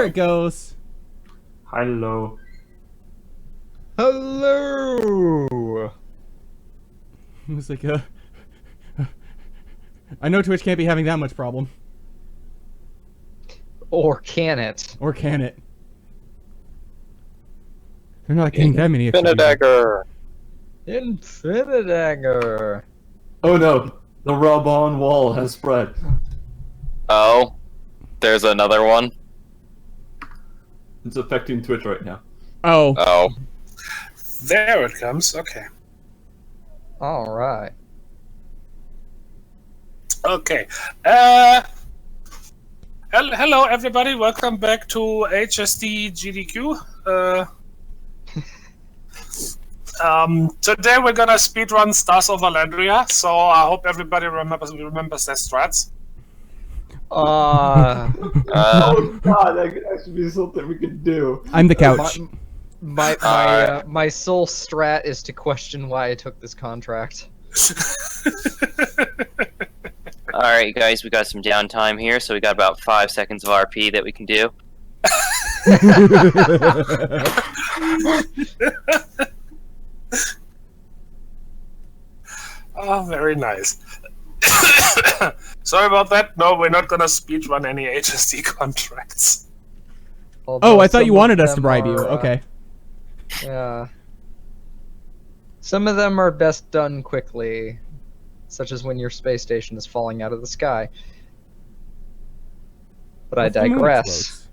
it goes. Hello. Hello. It was like I know Twitch can't be having that much problem. Or can it? Or can it? They're not getting that many extra Infinidagger. Infinidagger. Oh no, the Rabon wall has spread. Oh, there's another one. It's affecting Twitch right now. Oh. Oh. There it comes. Okay. All right. Okay. Hello, everybody. Welcome back to HSD GDQ. Today we're gonna speedrun Stars of Valandria, so I hope everybody remembers their strats. Oh god, that could actually be something we could do. I'm the couch. My sole strat is to question why I took this contract. Alright, guys, we got some downtime here, so we got about 5 seconds of RP that we can do. Oh, very nice. Sorry about that. No, we're not gonna speedrun any HSD contracts. Although I thought you some of wanted us to them bribe you. are, Okay. Yeah. Some of them are best done quickly, such as when your space station is falling out of the sky. But I If the moon digress. explodes.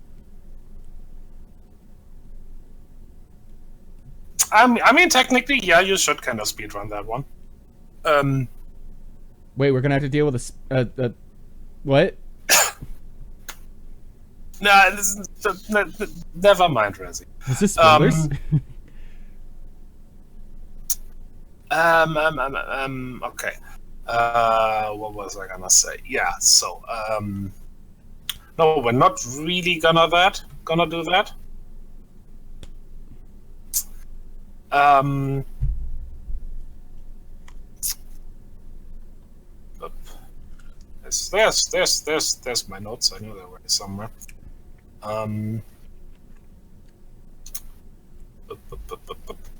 I mean, technically, yeah, you should kind of speedrun that one. Wait, we're gonna have to deal with a what? No, never mind, Razzie. Is this spoilers? Okay. What was I gonna say? Yeah, so, no, we're not really gonna do that. There's my notes. I knew they were somewhere.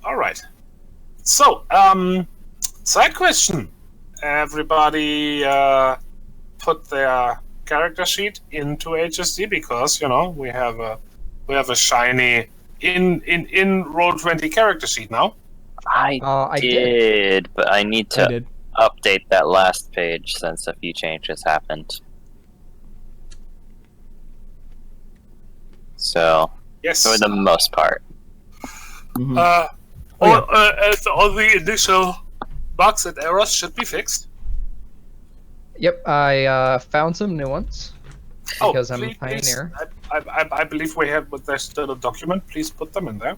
All right. So, side question. Everybody put their character sheet into HSD because we have a shiny in Roll20 character sheet now. I did, but I need to update that last page since a few changes happened. So, yes, for the most part. Mm-hmm. All the initial bugs and errors should be fixed. Yep, I found some new ones because I'm a pioneer. I believe we have, but there's still a document. Please put them in there.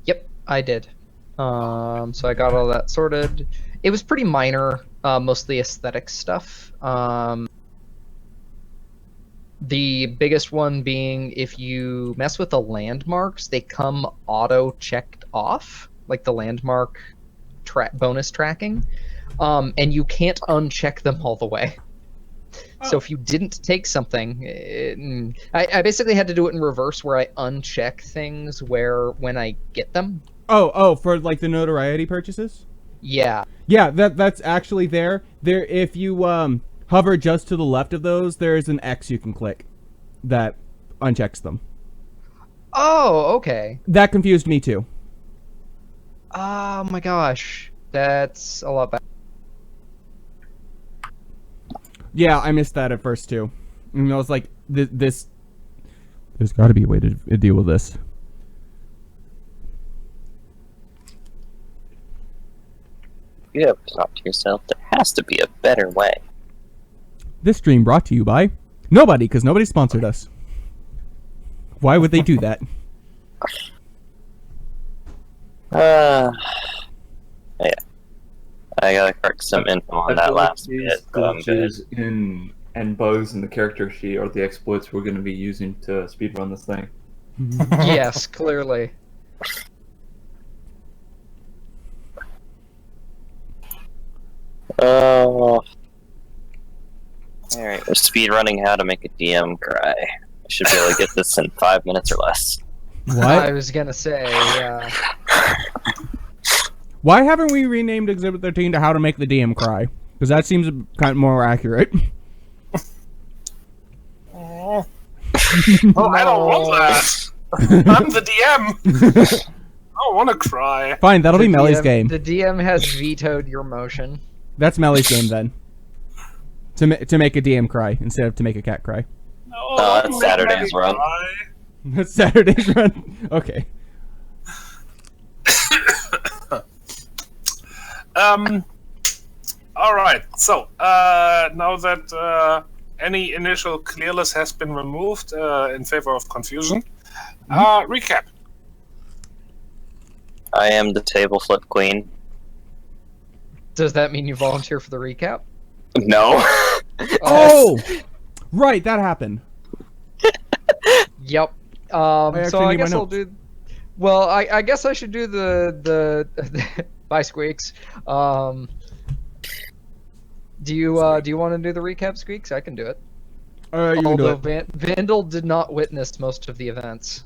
Yep, I did. So I got all that sorted. It was pretty minor, mostly aesthetic stuff. The biggest one being if you mess with the landmarks, they come auto-checked off, like the landmark bonus tracking, and you can't uncheck them all the way. So if you didn't take something, I basically had to do it in reverse, where I uncheck things when I get them. Oh, for like the notoriety purchases? Yeah. Yeah, that's actually there. If you hover just to the left of those, there's an X you can click that unchecks them. Oh, okay. That confused me too. Oh my gosh. That's a lot better. Yeah, I missed that at first too. And I was like, there's got to be a way to deal with this. You have to talk to yourself. There has to be a better way. This stream brought to you by nobody, because nobody sponsored us. Why would they do that? Yeah. I gotta correct some info on that last bit. Glitches and bugs in the character sheet are the exploits we're going to be using to speedrun this thing. Yes, clearly. Alright, we're speedrunning how to make a DM cry. We should be able to get this in 5 minutes or less. What? I was gonna say, Why haven't we renamed Exhibit 13 to How to Make the DM Cry? Because that seems kind of more accurate. Oh, I don't want that. I'm the DM. I don't want to cry. Fine, that'll be Melly's game. The DM has vetoed your motion. That's Melly's game then. To make a DM cry instead of to make a cat cry. No, that's Saturday's run. Cry. That's Saturday's run. Okay. All right. So now that any initial clearless has been removed in favor of confusion, recap. I am the table flip queen. Does that mean you volunteer for the recap? No. Oh! Right, that happened. Yep. actually So I need my guess I'll notes. do. Well, I guess I should do the bye Squeaks. Do you want to do the recap, Squeaks? I can do it. You can do Although it. Vandal did not witness most of the events.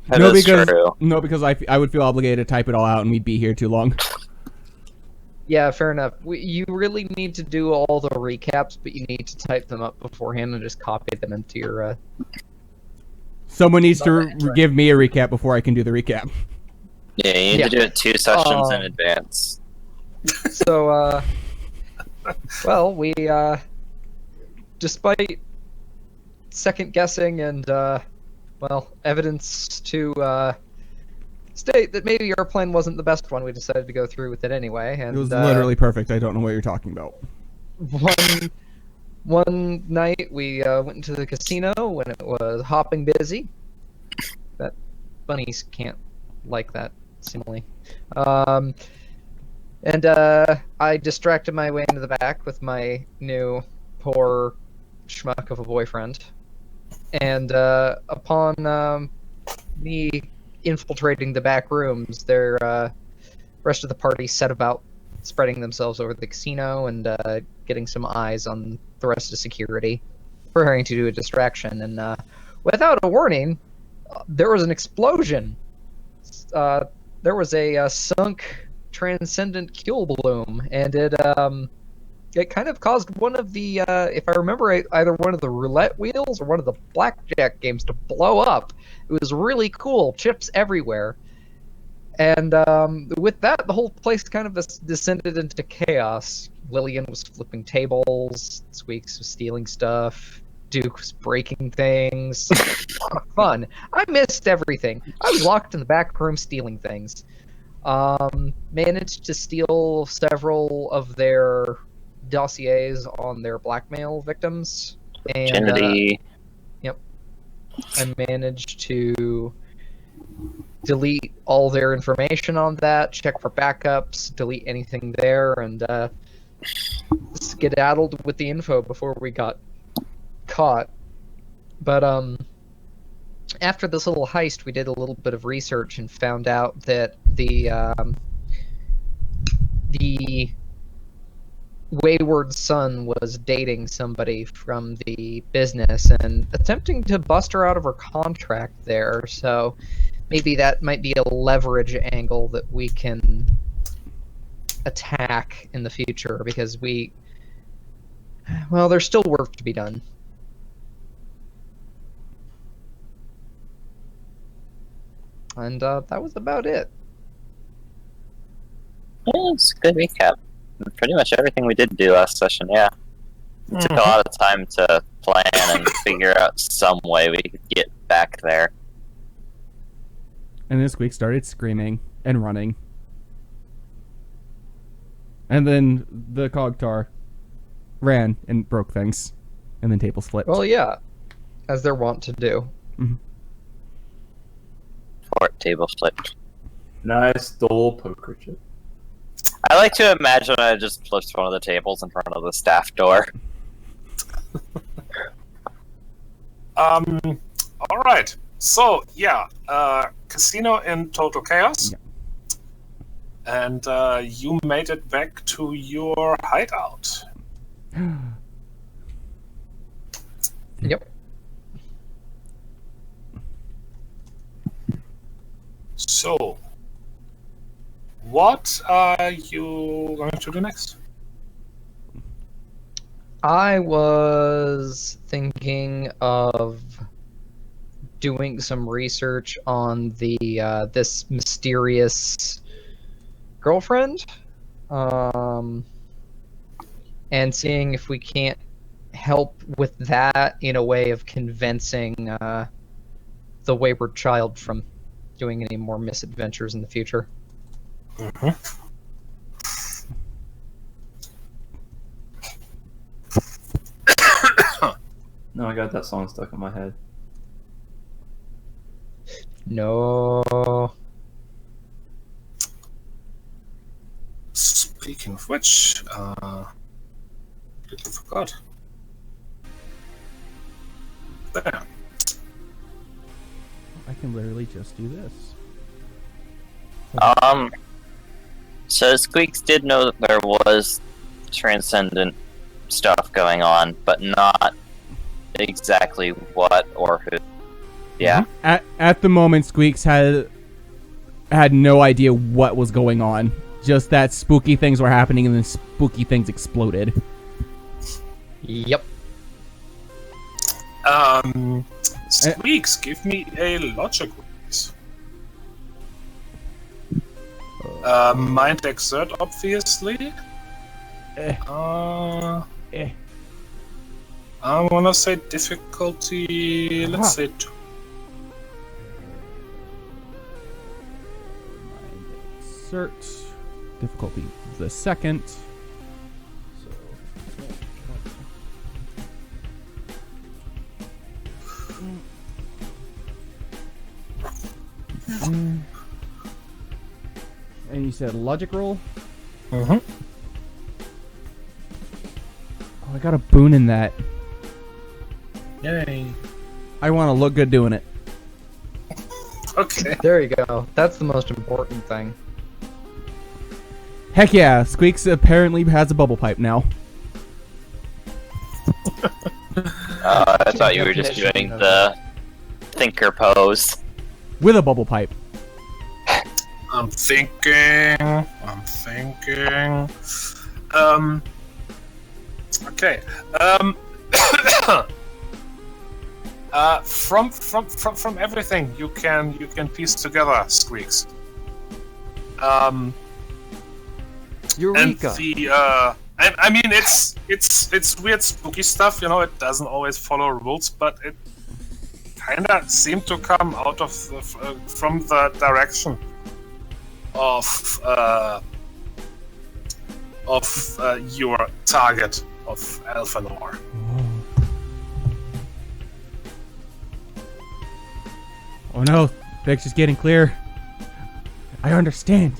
That No, is because true. I would feel obligated to type it all out and we'd be here too long. Yeah, fair enough. You really need to do all the recaps, but you need to type them up beforehand and just copy them into your. Someone needs to give me a recap before I can do the recap. Yeah, you need to do it 2 sessions in advance. So, well, we, despite second guessing and, well, evidence to, state that maybe our plan wasn't the best one, we decided to go through with it anyway. And, It was literally perfect. I don't know what you're talking about. One night we went into the casino when it was hopping busy. That bunnies can't like that simile. And I distracted my way into the back with my new poor schmuck of a boyfriend. And upon me infiltrating the back rooms, the rest of the party set about spreading themselves over the casino and getting some eyes on the rest of security, preparing to do a distraction. And without a warning, there was an explosion. There was a sunk transcendent Keel balloon, and it kind of caused one of the, if I remember right, either one of the roulette wheels or one of the blackjack games to blow up. It was really cool, chips everywhere. And with that, the whole place kind of descended into chaos. Lillian was flipping tables, Squeaks was stealing stuff, Duke was breaking things. Fun. I missed everything. I was locked in the back room stealing things. Managed to steal several of their dossiers on their blackmail victims. And, yep. I managed to delete all their information on that, check for backups, delete anything there, and skedaddled with the info before we got caught. But after this little heist, we did a little bit of research and found out that the wayward son was dating somebody from the business and attempting to bust her out of her contract there. So maybe that might be a leverage angle that we can attack in the future, because well, there's still work to be done. And that was about it. Yeah, it's a good recap. Pretty much everything we did do last session, yeah. It took a lot of time to plan and figure out some way we could get back there. And this week started screaming and running. And then the Cogtar ran and broke things. And then tables flipped. Well, yeah, as they're wont to do. Mm-hmm. Fort table flipped. Nice dull poker chip. I like to imagine I just flipped one of the tables in front of the staff door. All right. So yeah, casino in total chaos, and you made it back to your hideout. Yep. So, what are you going to do next? I was thinking of doing some research on the this mysterious girlfriend, and seeing if we can't help with that in a way of convincing the wayward child from doing any more misadventures in the future. No, I got that song stuck in my head. No. Speaking of which, completely forgot. There. I can literally just do this. So Squeaks did know that there was transcendent stuff going on, but not exactly what or who. Yeah. At the moment, Squeaks had no idea what was going on. Just that spooky things were happening and then spooky things exploded. Yep. Squeaks, give me a logic roll, please. Mind exert, obviously. I wanna say difficulty. Let's say 2. Insert difficulty the second. And you said logic roll? Mm-hmm. Oh, I got a boon in that. Yay. I want to look good doing it. Okay. There you go. That's the most important thing. Heck yeah, Squeaks apparently has a bubble pipe now. I thought you were just doing the thinker pose. With a bubble pipe. I'm thinking. Okay. From everything you can piece together, Squeaks. Eureka! And the I mean it's weird spooky stuff, you know. It doesn't always follow rules, but it kind of seemed to come out of from the direction of your target of Elfanor. Oh no, picture's getting clear. I understand.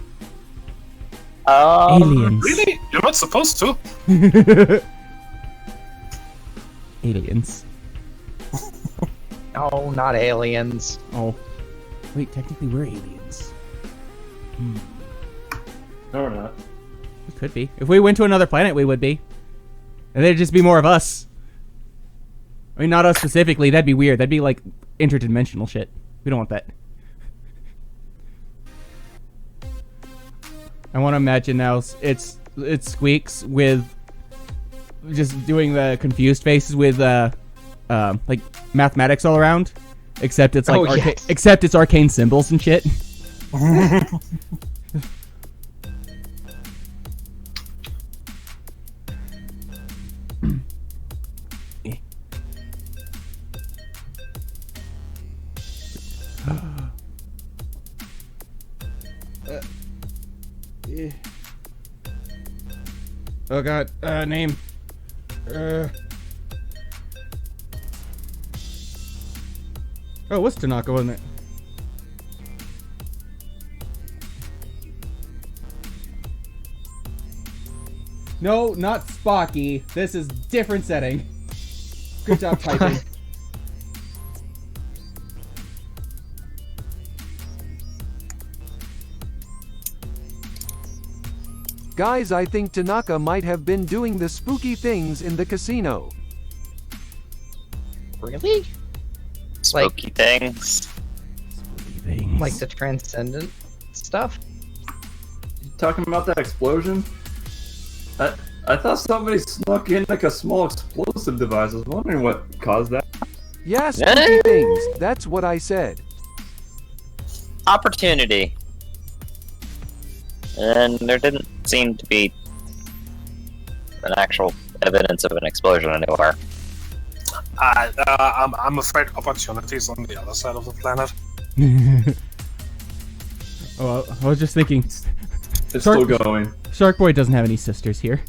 Aliens. Really? You're not supposed to? Aliens. No, not aliens. Oh. Wait, technically we're aliens. No, we're not. We could be. If we went to another planet, we would be. And there'd just be more of us. I mean, not us specifically. That'd be weird. That'd be like interdimensional shit. We don't want that. I want to imagine now it's Squeaks with just doing the confused faces with like mathematics all around, except it's like except it's arcane symbols and shit. Oh god, name. Oh, it was Tanaka, wasn't it? No, not Spocky. This is different setting. Good job typing. Guys, I think Tanaka might have been doing the spooky things in the casino. Really? Spooky things. Like the transcendent stuff? You talking about that explosion? I thought somebody snuck in like a small explosive device. I was wondering what caused that. Yeah, spooky things. That's what I said. Opportunity. And there didn't seem to be an actual evidence of an explosion anywhere. I'm afraid opportunities on the other side of the planet. Oh, I was just thinking. It's still going. Shark Boy doesn't have any sisters here.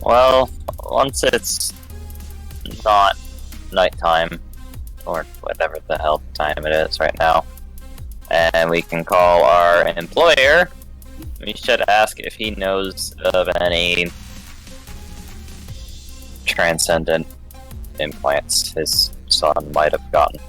Well, once it's not nighttime, or whatever the hell time it is right now, and we can call our employer, we should ask if he knows of any transcendent implants his son might have gotten.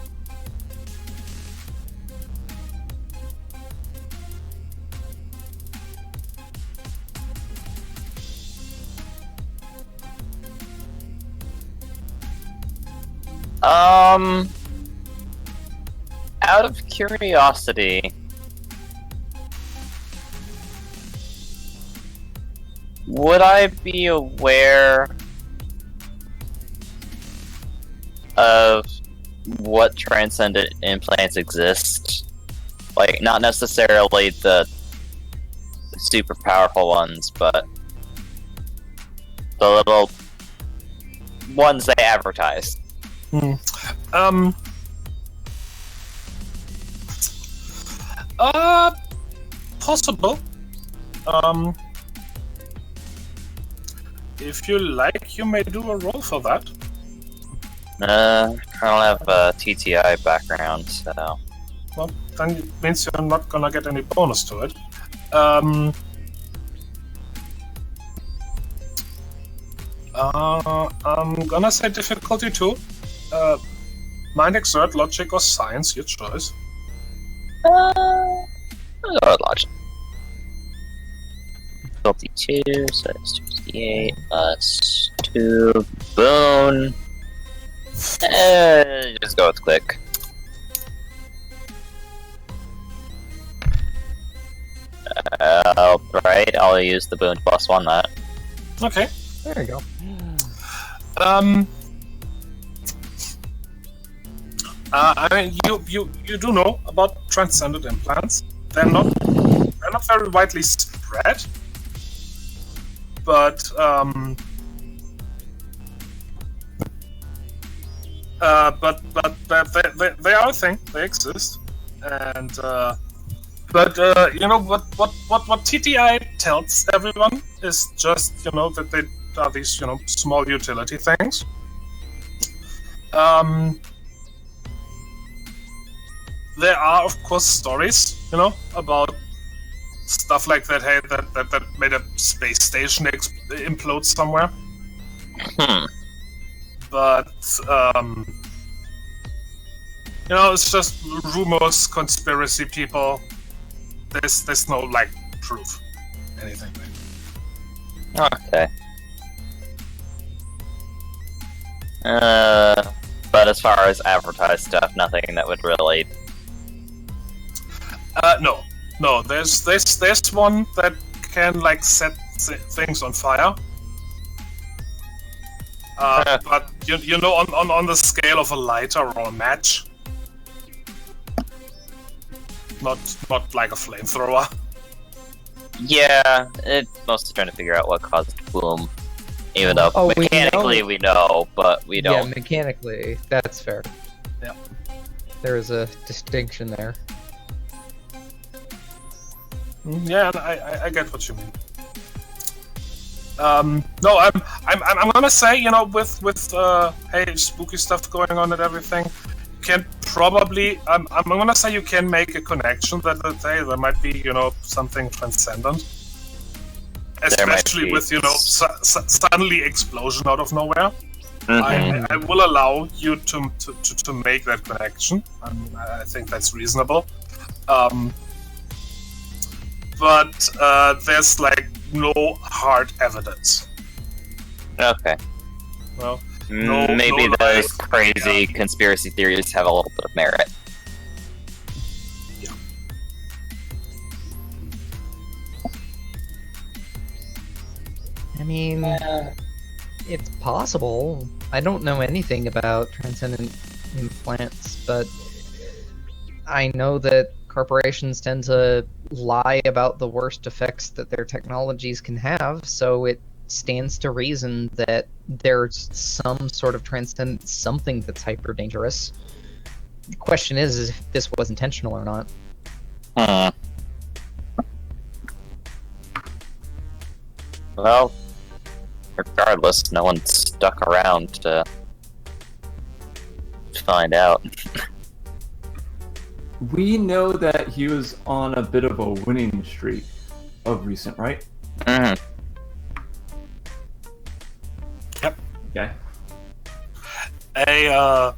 Out of curiosity, would I be aware of what transcendent implants exist? Like, not necessarily the super powerful ones, but the little ones they advertise. Possible. If you like, you may do a roll for that. I don't have a TTI background, so... Well, then it means you're not gonna get any bonus to it. I'm gonna say difficulty 2. Mind, exert, logic, or science, your choice. I'll go with logic. Difficulty 2, so it's 68 plus 2. Boon. Just go with quick. Right, I'll use the boon plus 1 that. Okay. There you go. I mean, you do know about transcendent implants. They're not very widely spread, but they are a thing. They exist, and you know what TTI tells everyone is just that they are these small utility things. There are, of course, stories, about stuff like that. Hey, that made a space station implode somewhere. But it's just rumors, conspiracy people. There's no proof, anything like that. Okay. But as far as advertised stuff, nothing that would really. No. There's one that can set things on fire. But on the scale of a lighter or a match, not like a flamethrower. Yeah, it's mostly trying to figure out what caused boom. Even though mechanically we know, but we don't. Yeah, mechanically, that's fair. Yeah. There is a distinction there. Yeah, I get what you mean. No, I'm gonna say, with hey, spooky stuff going on and everything, you can probably I'm gonna say you can make a connection that hey, there might be something transcendent. especially with suddenly explosion out of nowhere. I will allow you to make that connection. I think that's reasonable. But there's like no hard evidence. Okay. Well, maybe those crazy conspiracy theories have a little bit of merit. Yeah. I mean, it's possible. I don't know anything about transcendent implants, but I know that corporations tend to lie about the worst effects that their technologies can have, so it stands to reason that there's some sort of transcendent something that's hyper dangerous. The question is if this was intentional or not. Well, regardless, no one stuck around to find out. We know that he was on a bit of a winning streak of recent, right? Mm-hmm. Yep. Okay. An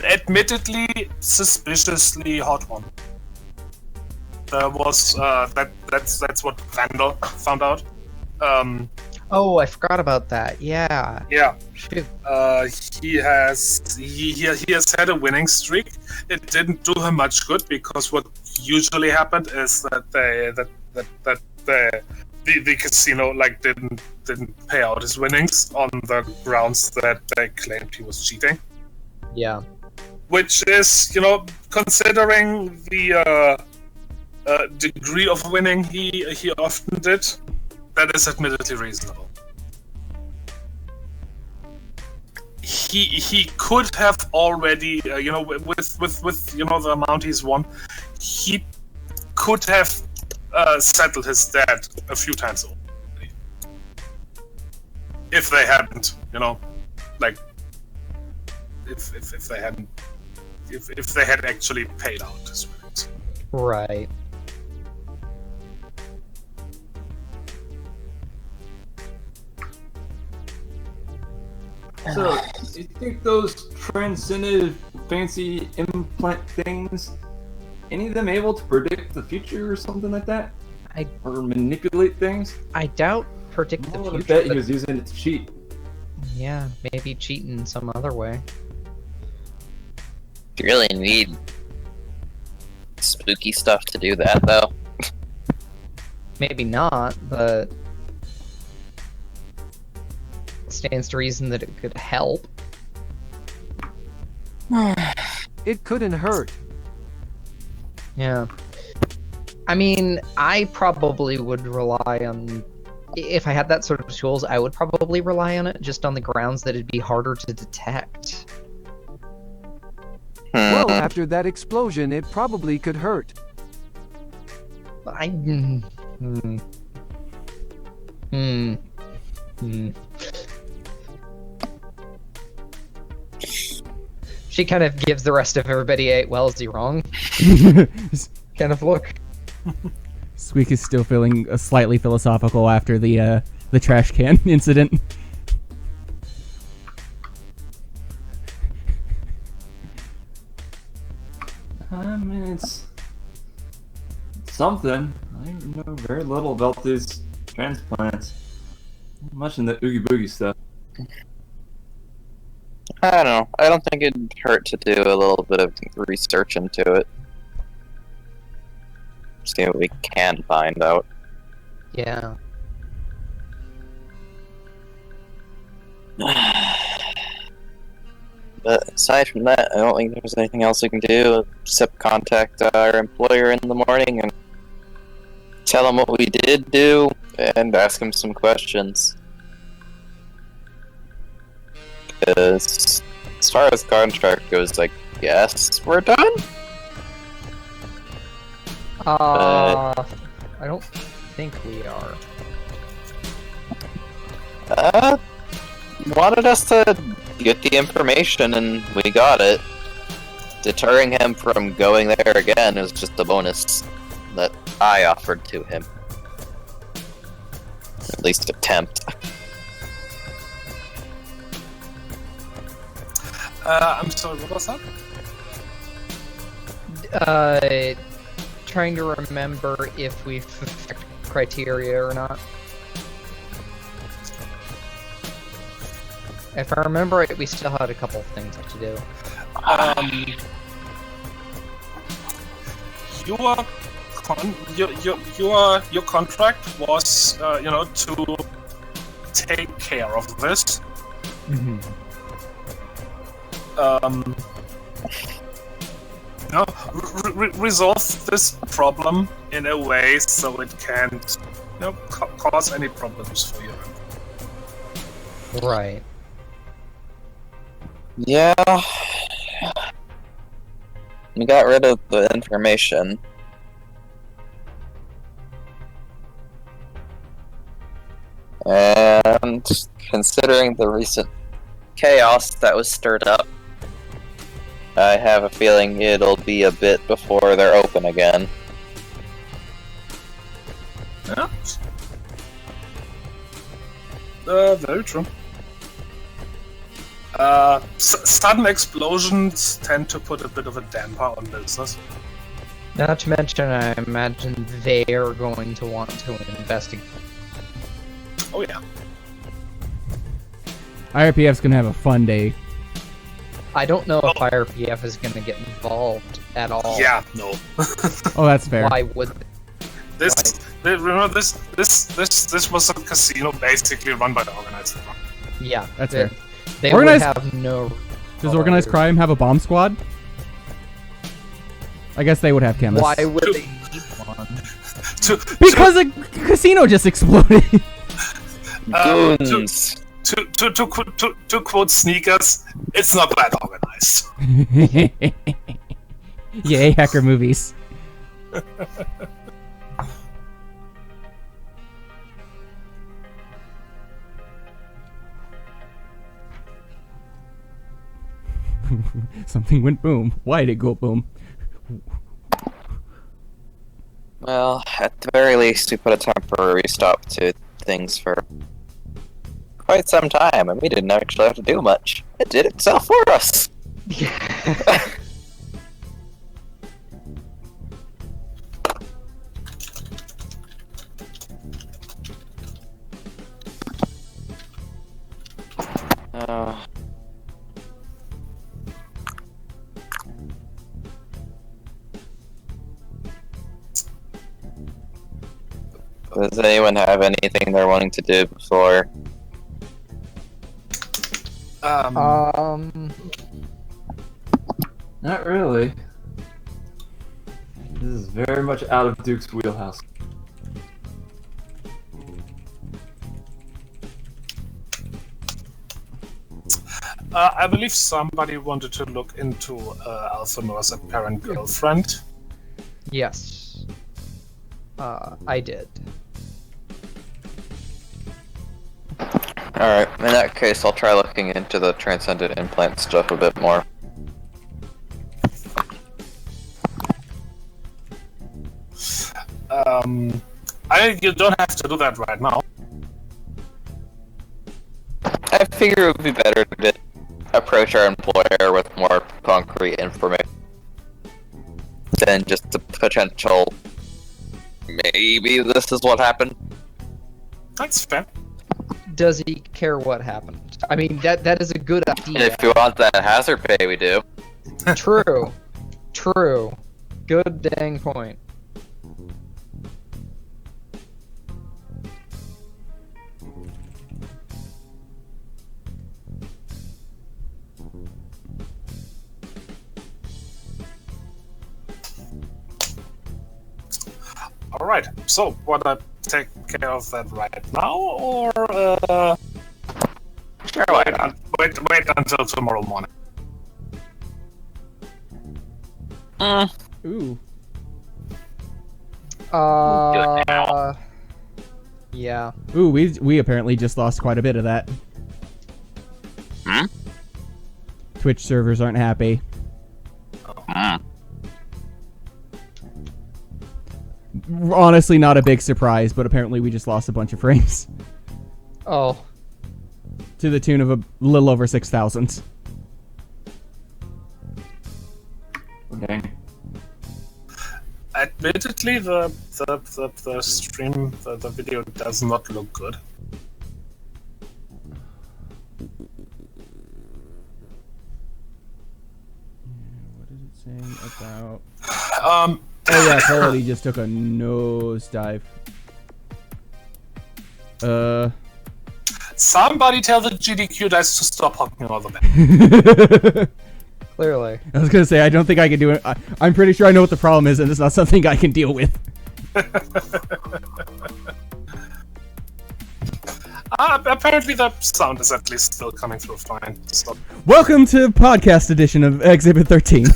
admittedly suspiciously hot one. There was that's what Vandal found out. Oh, I forgot about that. Yeah. Yeah. Shoot. He has had a winning streak. It didn't do him much good because what usually happened is that the casino like didn't pay out his winnings on the grounds that they claimed he was cheating. Yeah. Which is, considering the degree of winning he often did, that is admittedly reasonable. He could have already, with the amount he's won, he could have settled his debt a few times already. If they hadn't, if they had actually paid out his winnings. Right. So, do you think those transcended fancy implant things, any of them able to predict the future or something like that? Or manipulate things? I doubt predict the I future. bet he but- was using it to cheat. Yeah, maybe cheating in some other way. You really need spooky stuff to do that, though. Maybe not, but it stands to reason that it could help. It couldn't hurt. Yeah. I mean, I probably would rely on... If I had that sort of tools, I would probably rely on it, just on the grounds that it'd be harder to detect. Well, after that explosion, it probably could hurt. She kind of gives the rest of everybody a, well, is he wrong? kind of look. Squeak is still feeling slightly philosophical after the trash can incident. I mean, it's something. I know very little about these transplants. Not much in the oogie boogie stuff. I don't know. I don't think it'd hurt to do a little bit of research into it. See what we can find out. Yeah. But aside from that, I don't think there's anything else we can do except contact our employer in the morning and tell him what we did do and ask him some questions. Because as far as contract goes, I guess we're done? I don't think we are. Wanted us to get the information and we got it. Deterring him from going there again is just a bonus that I offered to him. At least attempt. I'm sorry, what was that? Trying to remember if we've fulfilled criteria or not. If I remember right, we still had a couple things to do. Your contract was, to take care of this. Mm-hmm. Resolve this problem in a way so it can't, cause any problems for you. Right. Yeah. We got rid of the information. And considering the recent chaos that was stirred up, I have a feeling it'll be a bit before they're open again. Yeah. Very true. Sudden explosions tend to put a bit of a damper on business. Not to mention, I imagine they're going to want to investigate. Oh yeah. IRPF's gonna have a fun day. I don't know if IRPF is going to get involved at all. Yeah, no. Oh, that's fair. Why would they? This was a casino basically run by the organized crime. Yeah, That's fair. They Organized- would have no. Does organized crime have a bomb squad? I guess they would have chemists. Why would they need one? Because a casino just exploded. Goons! To quote Sneakers, it's not that organized. Yay, hacker movies. Something went boom. Why did it go boom? Well, at the very least, we put a temporary stop to things for quite some time, and we didn't actually have to do much. It did itself for us. Does anyone have anything they're wanting to do before? Not really. This is very much out of Duke's wheelhouse. I believe somebody wanted to look into Alphanore's apparent girlfriend. Yes. I did. Alright, in that case, I'll try looking into the transcendent implant stuff a bit more. You don't have to do that right now. I figure it would be better to approach our employer with more concrete information than just the potential maybe this is what happened. That's fair. Does he care what happened? I mean, that is a good And idea. if you want that hazard pay, we do. True. True. Good dang point. Alright, so, want to take care of that right now, or, Sure, why not? wait until tomorrow morning? Ooh. Yeah. Ooh, we apparently just lost quite a bit of that. Hmm? Twitch servers aren't happy. honestly not a big surprise, but apparently we just lost a bunch of frames. Oh. To the tune of a little over 6,000. Okay. Admittedly, the stream, the video does not look good. What is it saying about? Um. Oh yeah, quality just took a nosedive. Somebody tell the GDQ dice to stop honking all the back. Clearly. I was gonna say I don't think I can do it. I'm pretty sure I know what the problem is, and it's not something I can deal with. Apparently the sound is at least still coming through fine. So. Welcome to podcast edition of Exhibit 13.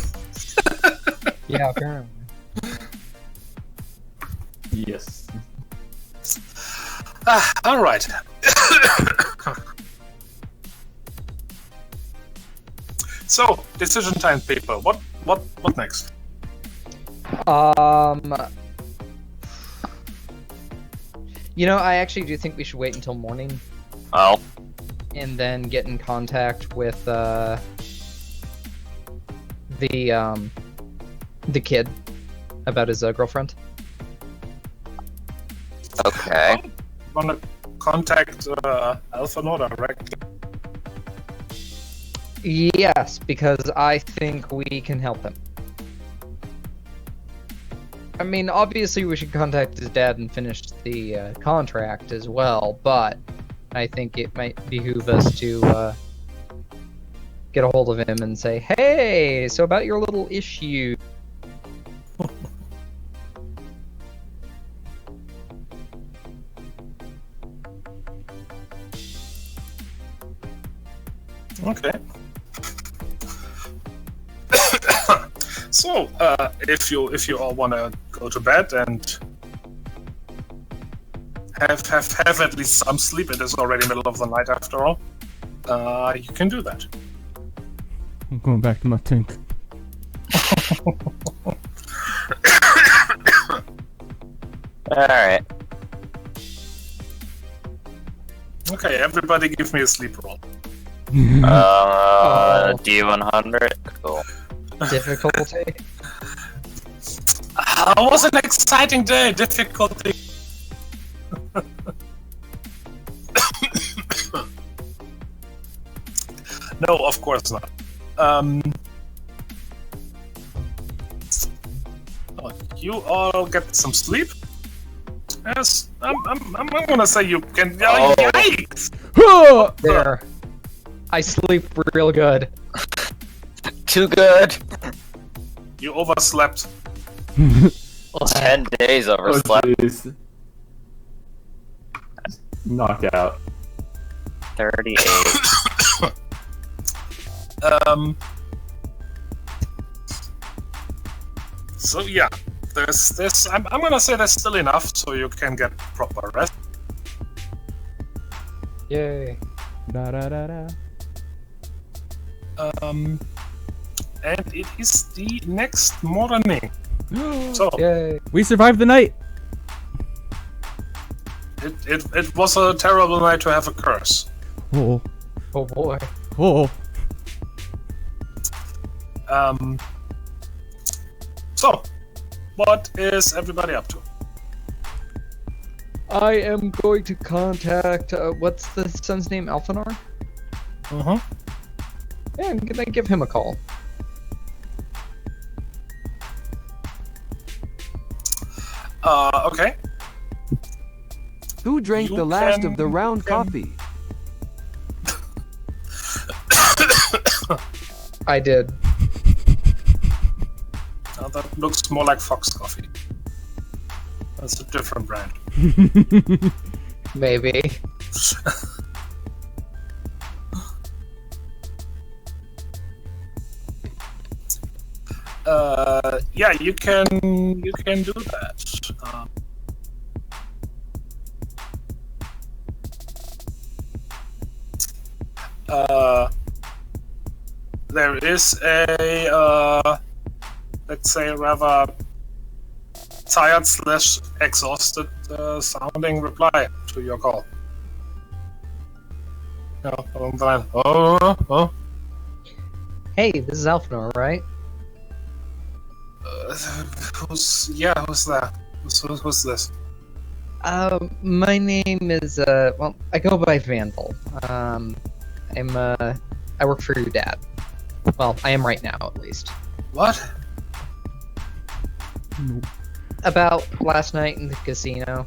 Yeah, apparently. Yes. All right. So, decision time, people. What next? You know, I actually do think we should wait until morning Oh, and then get in contact with the kid about his girlfriend. okay. Wanna contact Alphanor directly? Yes, because I think we can help him. I mean, obviously we should contact his dad and finish the contract as well, but I think it might behoove us to get a hold of him and say, hey, so about your little issue. Okay. So, if you all wanna go to bed and have at least some sleep, it is already middle of the night after all. You can do that. I'm going back to my tank. Alright. Okay, everybody give me a sleep roll. D100? Cool. Difficulty? It was an exciting day. Difficulty. No, of course not. You all get some sleep. Yes, I'm gonna say you can. Oh. Yikes! There. I sleep real good. Too good. You overslept. 10 days Oh, overslept. jeez. Knockout. 38. So yeah, there's. I'm gonna say there's still enough so you can get proper rest. Yay. Da da da da. And it is the next morning. So Yay. We survived the night. it was a terrible night to have a curse. Oh, Oh boy. oh. So what is everybody up to? I am going to contact, what's the son's name? Alphanor? Mm-hmm. Yeah, I'm gonna give him a call. Okay. Who drank You the last of the can- round coffee? I did. That looks more like Fox Coffee. That's a different brand. Maybe. Yeah, you can do that. There is a let's say rather tired slash exhausted sounding reply to your call. Oh. Hey, this is Alphanor, right? Who's there? Who's this? My name is, well, I go by Vandal. I work for your dad. Well, I am right now, at least. What? About last night in the casino.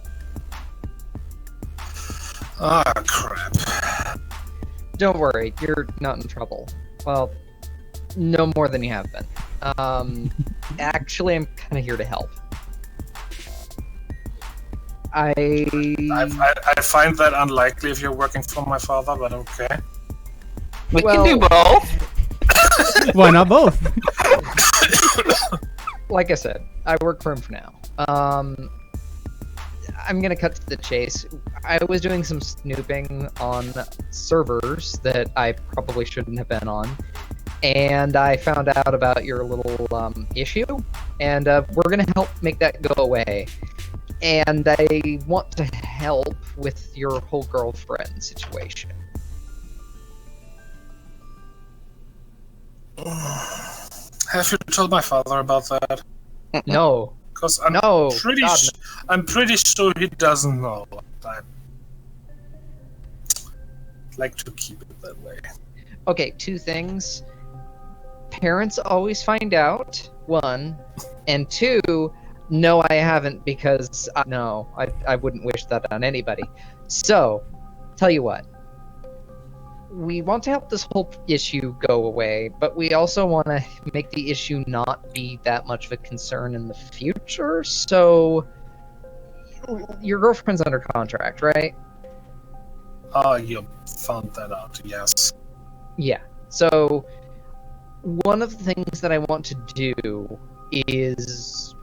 Ah, crap. Don't worry, you're not in trouble. Well, no more than you have been. Actually, I'm kind of here to help. I find that unlikely if you're working for my father, but okay. We can do both. Why not both? Like I said, I work for him for now. I'm gonna cut to the chase. I was doing some snooping on servers that I probably shouldn't have been on, and I found out about your little issue, and we're gonna help make that go away. And I want to help with your whole girlfriend situation. Have you told my father about that? No. Because I'm pretty sure he doesn't know. I'd like to keep it that way. Okay, two things. Parents always find out, one, and two, no, I haven't, because no, I wouldn't wish that on anybody. So, tell you what. We want to help this whole issue go away, but we also want to make the issue not be that much of a concern in the future. So, your girlfriend's under contract, right? Oh, you found that out, yes. Yeah. So, one of the things that I want to do is...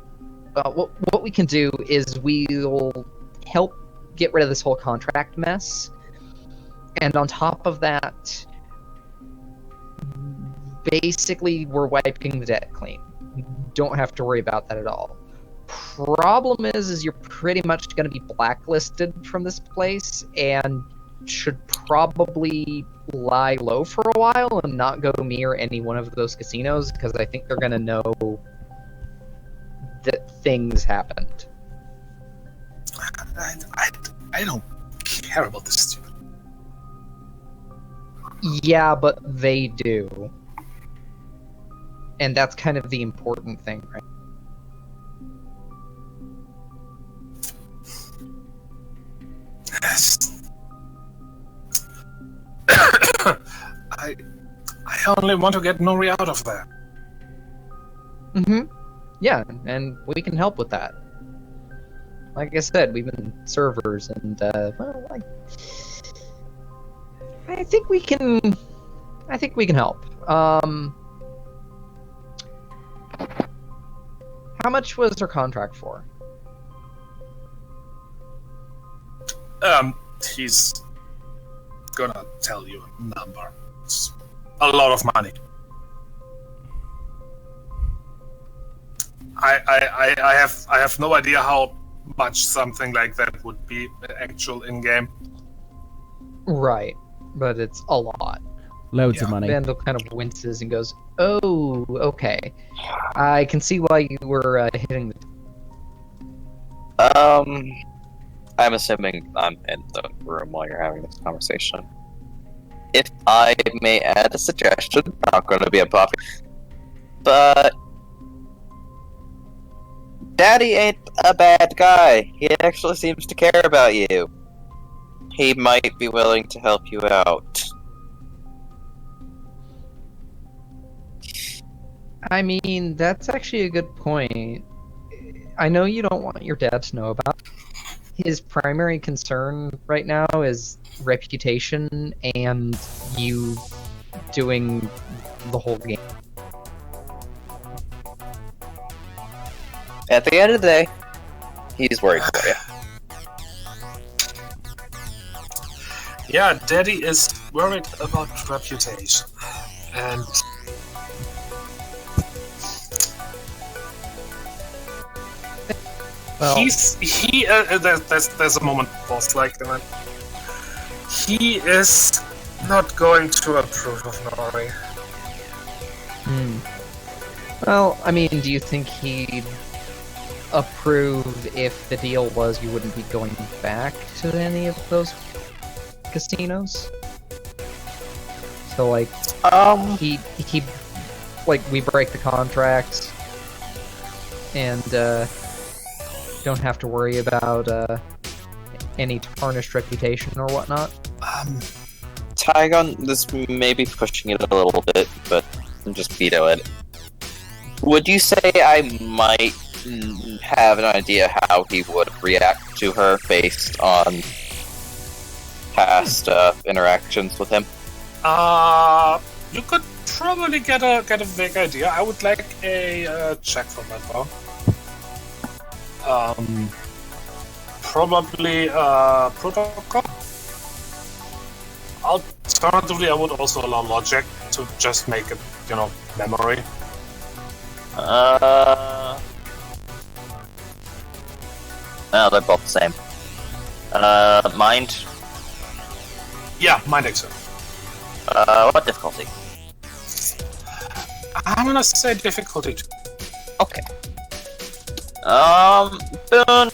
what we can do is we'll help get rid of this whole contract mess. And on top of that, basically we're wiping the debt clean. Don't have to worry about that at all. Problem is you're pretty much going to be blacklisted from this place and should probably lie low for a while and not go near any one of those casinos, because I think they're going to know that things happened. I don't care about this stupid. Yeah, but they do. And that's kind of the important thing, right? Yes. I only want to get Nori out of there. Mm-hmm. Yeah, and we can help with that. Like I said, we've been servers, and well, I think we can. I think we can help. How much was her contract for? He's gonna tell you a number. It's a lot of money. I have no idea how much something like that would be actual in game. Right, but it's a lot. Loads of money. Vandal kind of winces and goes, "Oh, okay. I can see why you were hitting the." I'm assuming I'm in the room while you're having this conversation. If I may add a suggestion, not going to be a puppy, but Daddy ain't a bad guy. He actually seems to care about you. He might be willing to help you out. I mean, that's actually a good point. I know you don't want your dad to know about it. His primary concern right now is reputation and you doing the whole game. At the end of the day, he's worried for you. Yeah, Daddy is worried about reputation. And Well, there's a moment pause like that. He is not going to approve of Nori. Well, I mean, do you think he'd approve if the deal was you wouldn't be going back to any of those casinos? So, like, he like, we break the contract and, don't have to worry about, any tarnished reputation or whatnot? Tygon, this may be pushing it a little bit, but just veto it. Would you say I might have an idea how he would react to her based on past interactions with him? You could probably get a vague idea. I would like a check for that though. Probably protocol. Alternatively, I would also allow logic to just make it, memory. No, they're both the same. Mind? Yeah, mind exam. What difficulty? I'm gonna say difficulty 2. Okay. Boone,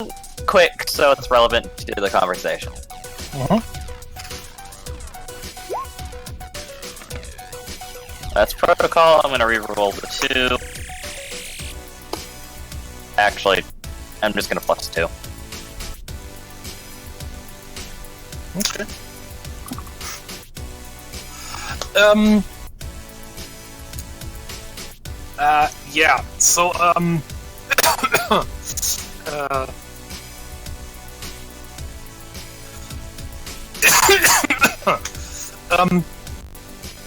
quick, so it's relevant to the conversation. That's protocol. I'm gonna reroll the 2. Actually, I'm just gonna plus 2. Okay. Yeah, so,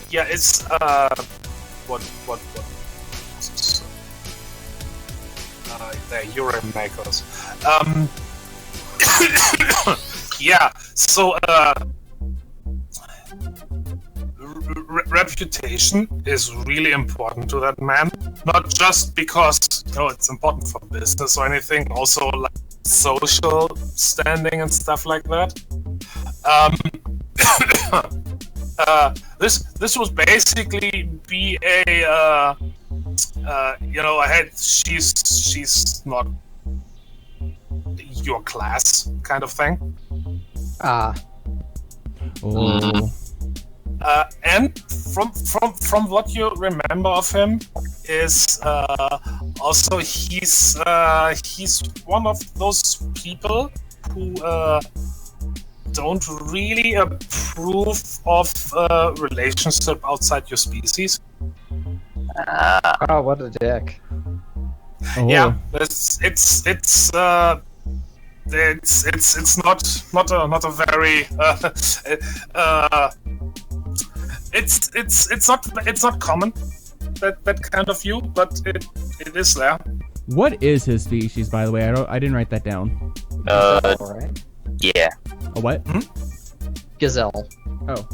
yeah, it's, what, they're urine makers. Yeah, so, reputation is really important to that man. Not just because, it's important for business or anything, also like social standing and stuff like that. This was basically be a, she's not your class kind of thing. And from what you remember of him is also he's one of those people who don't really approve of relationship outside your species. Oh, what a dick. Yeah, it's not a very it's not common that kind of view, but it is there. What is his species, by the way? I didn't write that down. Right? Yeah. A what? Gazelle. Oh.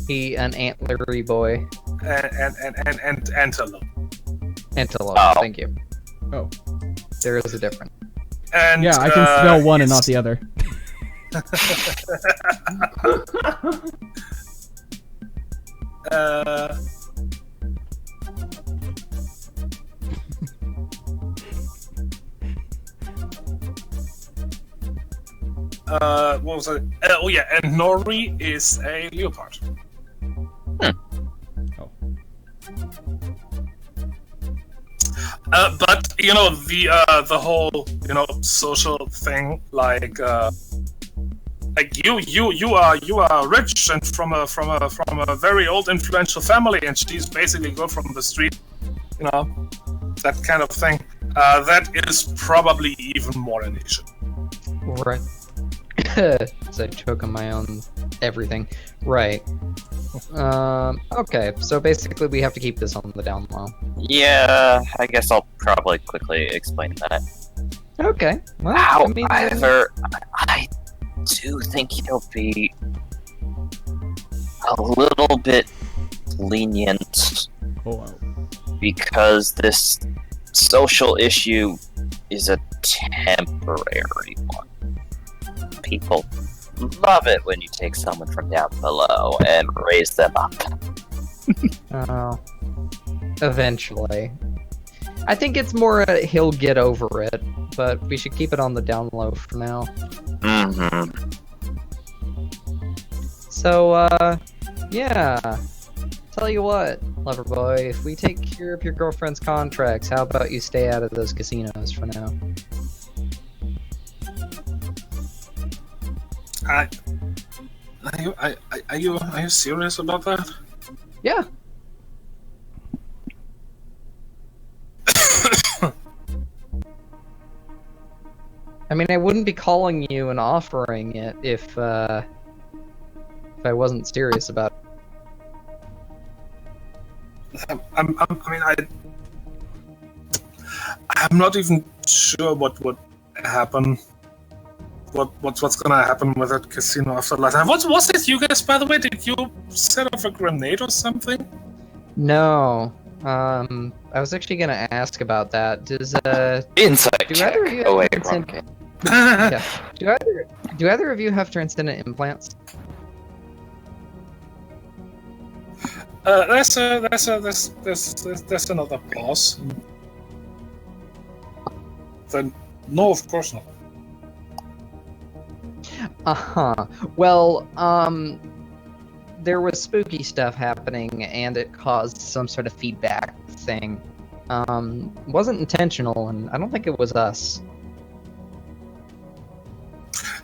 He an antlery boy. And antelope. Antelope. Oh. Thank you. Oh. There is a difference. And Yeah, I can smell one and not the other. What was it? Oh yeah, and Nori is a leopard. Oh. But the whole social thing, like you are rich and from a very old influential family, and she's basically girl from the street, that kind of thing. That is probably even more an issue. Right. So I choke on my own everything. Right. Okay, so basically we have to keep this on the down low. Yeah, I guess I'll probably quickly explain that. Okay. Well, However, I do think he'll be a little bit lenient Oh, wow. because this social issue is a temporary one. People love it when you take someone from down below and raise them up. Oh. Eventually. I think it's more he'll get over it, but we should keep it on the down low for now. Mm-hmm. So, yeah. Tell you what, Loverboy, if we take care of your girlfriend's contracts, how about you stay out of those casinos for now? Are you serious about that? Yeah. I mean, I wouldn't be calling you and offering it if I wasn't serious about it. I'm not even sure what would happen. What's gonna happen with that casino after last time? What was it, you guys? By the way, did you set off a grenade or something? No. I was actually gonna ask about that. Does Insight do check. either of you Oh have wait, wrong game. yeah. Do either of you have transcendent implants? There's another pause. Then no, of course not. Uh-huh. Well, there was spooky stuff happening, and it caused some sort of feedback thing. Wasn't intentional, and I don't think it was us.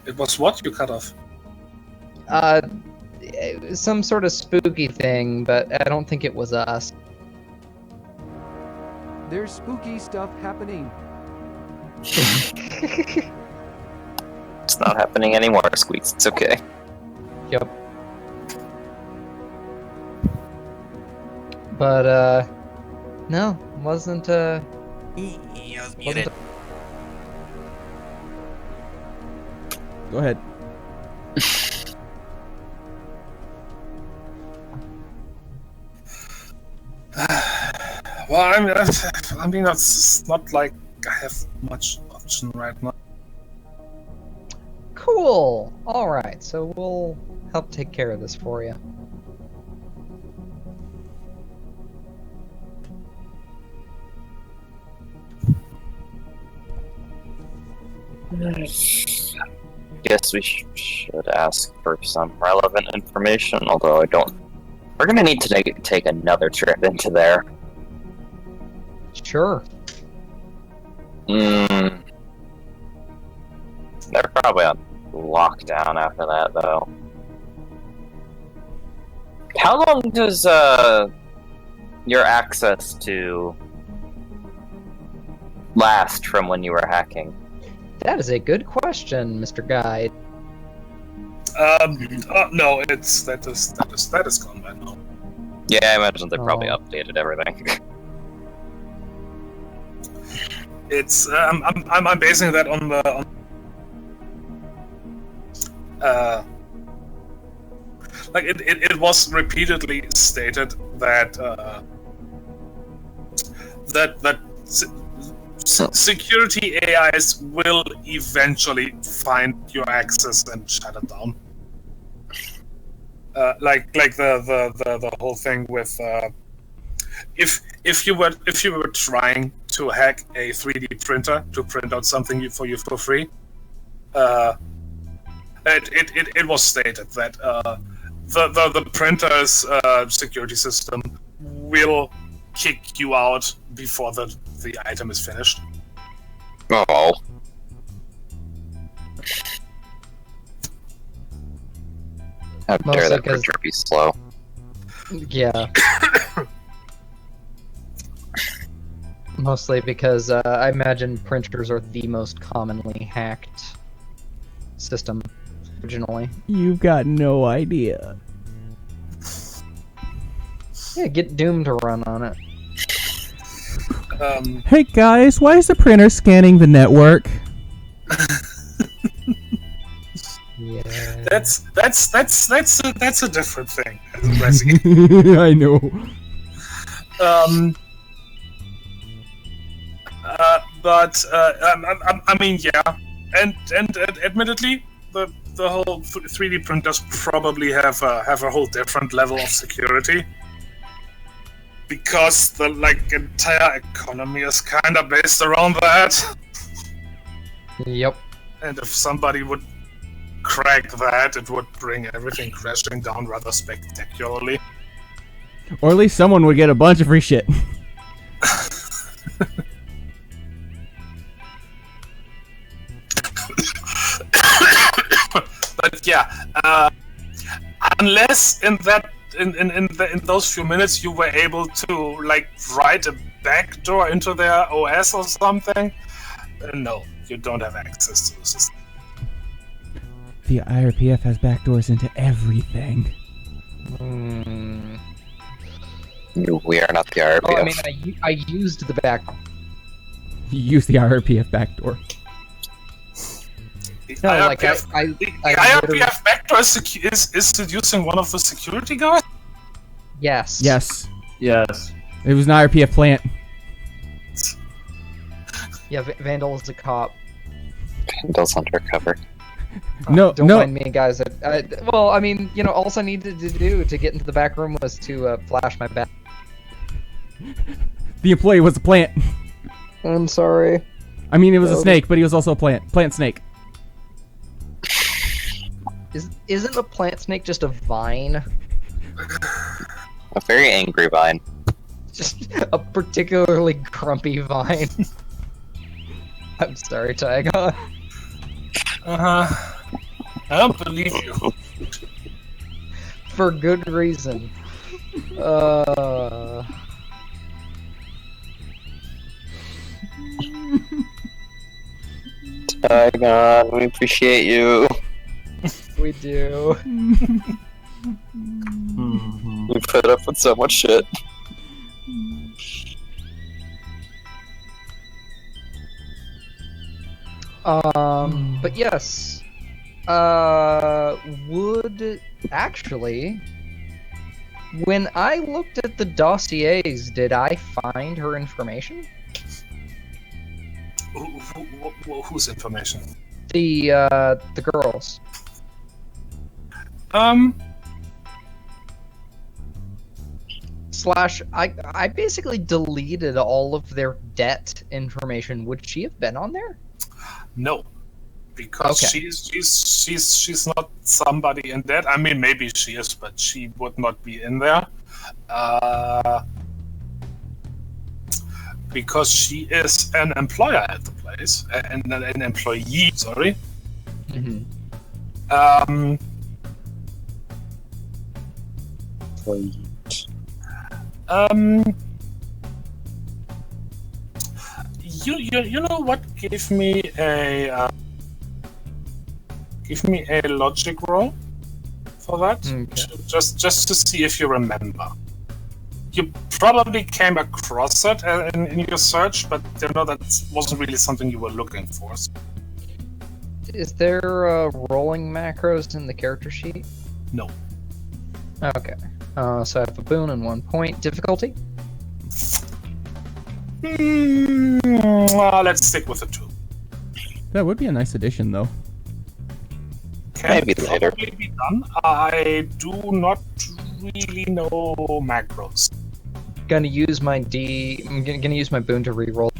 It was what you cut off? It was some sort of spooky thing, but I don't think it was us. There's spooky stuff happening. It's not happening anymore, Squeaks. It's okay. Yep. But, no, wasn't, I was muted. Go ahead. Well, I mean, that's not like I have much option right now. Cool! Alright, so we'll help take care of this for you. Guess we should ask for some relevant information, although I don't... We're gonna need to take another trip into there. Sure. They're probably on lockdown after that, though. How long does, your access to last from when you were hacking? That is a good question, Mr. Guide. No, that is gone by now. Yeah, I imagine they probably updated everything. It's I'm basing that on the like it was repeatedly stated that security AIs will eventually find your access and shut it down. Like the whole thing with if you were trying to hack a 3D printer to print out something for you for free, it was stated that the printer's security system will kick you out before the item is finished. Oh. How dare that printer be slow? Yeah. Mostly because I imagine printers are the most commonly hacked system originally. You've got no idea. Yeah, get Doom to run on it. Hey guys, why is the printer scanning the network? Yeah. That's a different thing. I know. I mean, yeah, and admittedly, the whole 3D printers probably have a whole different level of security because the entire economy is kind of based around that. Yep. And if somebody would crack that, it would bring everything crashing down rather spectacularly. Or at least someone would get a bunch of free shit. But yeah, unless in those few minutes you were able to write a backdoor into their OS or something, no, you don't have access to the system. The IRPF has backdoors into everything. We are not the RPF. Oh, I mean, I used the back. You use the IRPF backdoor. The No, IRPF, I the literally- IRPF backdoor is seducing one of the security guards? Yes. Yes. Yes. It was an IRPF plant. Yeah, Vandal is a cop. Vandal's undercover. No, Don't no. mind me, guys. Well, I mean, all I needed to do to get into the back room was to flash my back. The employee was a plant. I'm sorry. I mean, it was a snake, but he was also a plant. Plant snake. Isn't a plant snake just a vine? A very angry vine. Just a particularly grumpy vine. I'm sorry, Tygon. Uh-huh. I don't believe you. For good reason. Tygon, we appreciate you. We do. We put up with so much shit. But yes. Would actually, when I looked at the dossiers, did I find her information? Whose information? The girls. Slash, I basically deleted all of their debt information. Would she have been on there? No, because Okay. she's not somebody in that. I mean, maybe she is, but she would not be in there. Because she is an employer at the place, and an employee. Sorry. You know what gave me a logic roll for that? Okay. Just to see if you remember. You probably came across it in your search, but that wasn't really something you were looking for. Is there rolling macros in the character sheet? No. Okay. So I have a boon and 1 point. Difficulty? Well, let's stick with the 2. That would be a nice addition, though. Can Maybe later. probably be done. I do not really know macros. Gonna use my I'm gonna use my boon to reroll.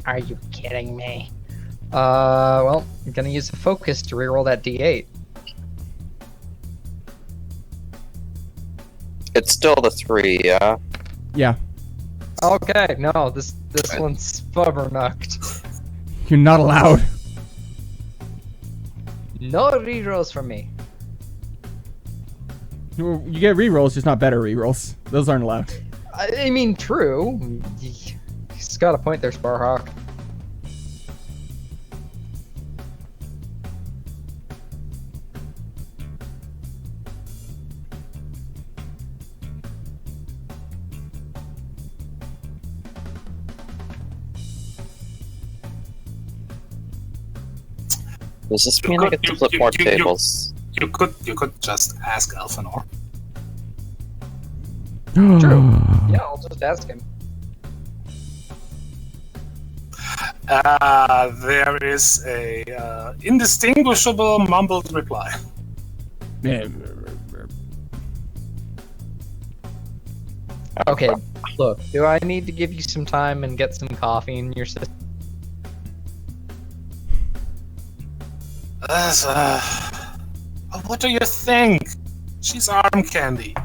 Are you kidding me? Well, I'm gonna use the focus to reroll that D8. It's still the 3, yeah? Yeah. Okay, no, this one's fubbernucked. You're not allowed. No rerolls for me. You get rerolls, just not better rerolls. Those aren't allowed. I mean, true. He's got a point there, Sparhawk. Does this mean I get to flip more tables? You could just ask Elfinor. True. Yeah, I'll just ask him. There is a indistinguishable mumbled reply. Okay, look, do I need to give you some time and get some coffee in your system? What do you think? She's arm candy.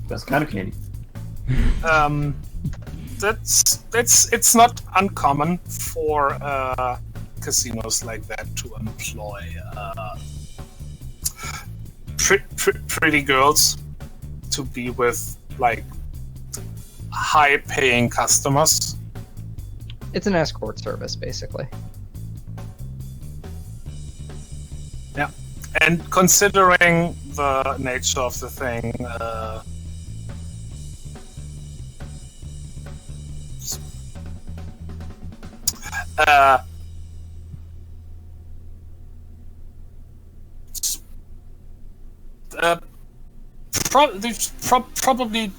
That's kind of candy. It's not uncommon for casinos like that to employ pretty girls to be with like high-paying customers. It's an escort service, basically. Yeah, and considering the nature of the thing, probably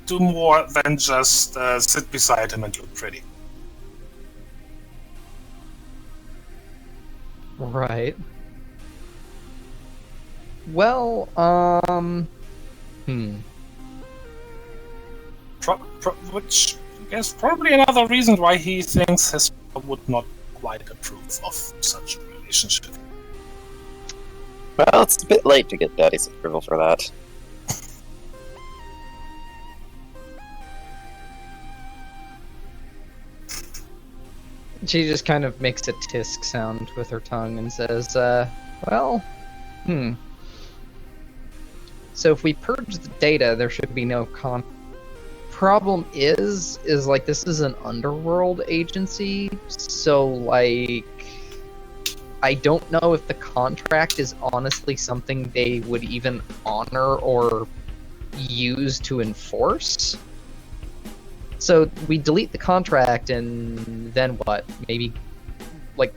do more than just sit beside him and look pretty. Right. Well, Which I guess probably another reason why he thinks his father would not quite approve of such a relationship. Well, it's a bit late to get Daddy's approval for that. She just kind of makes a tisk sound with her tongue and says, well, So if we purge the data, there should be no problem is like this is an underworld agency, so like I don't know if the contract is honestly something they would even honor or use to enforce. So we delete the contract and then what? Maybe, like,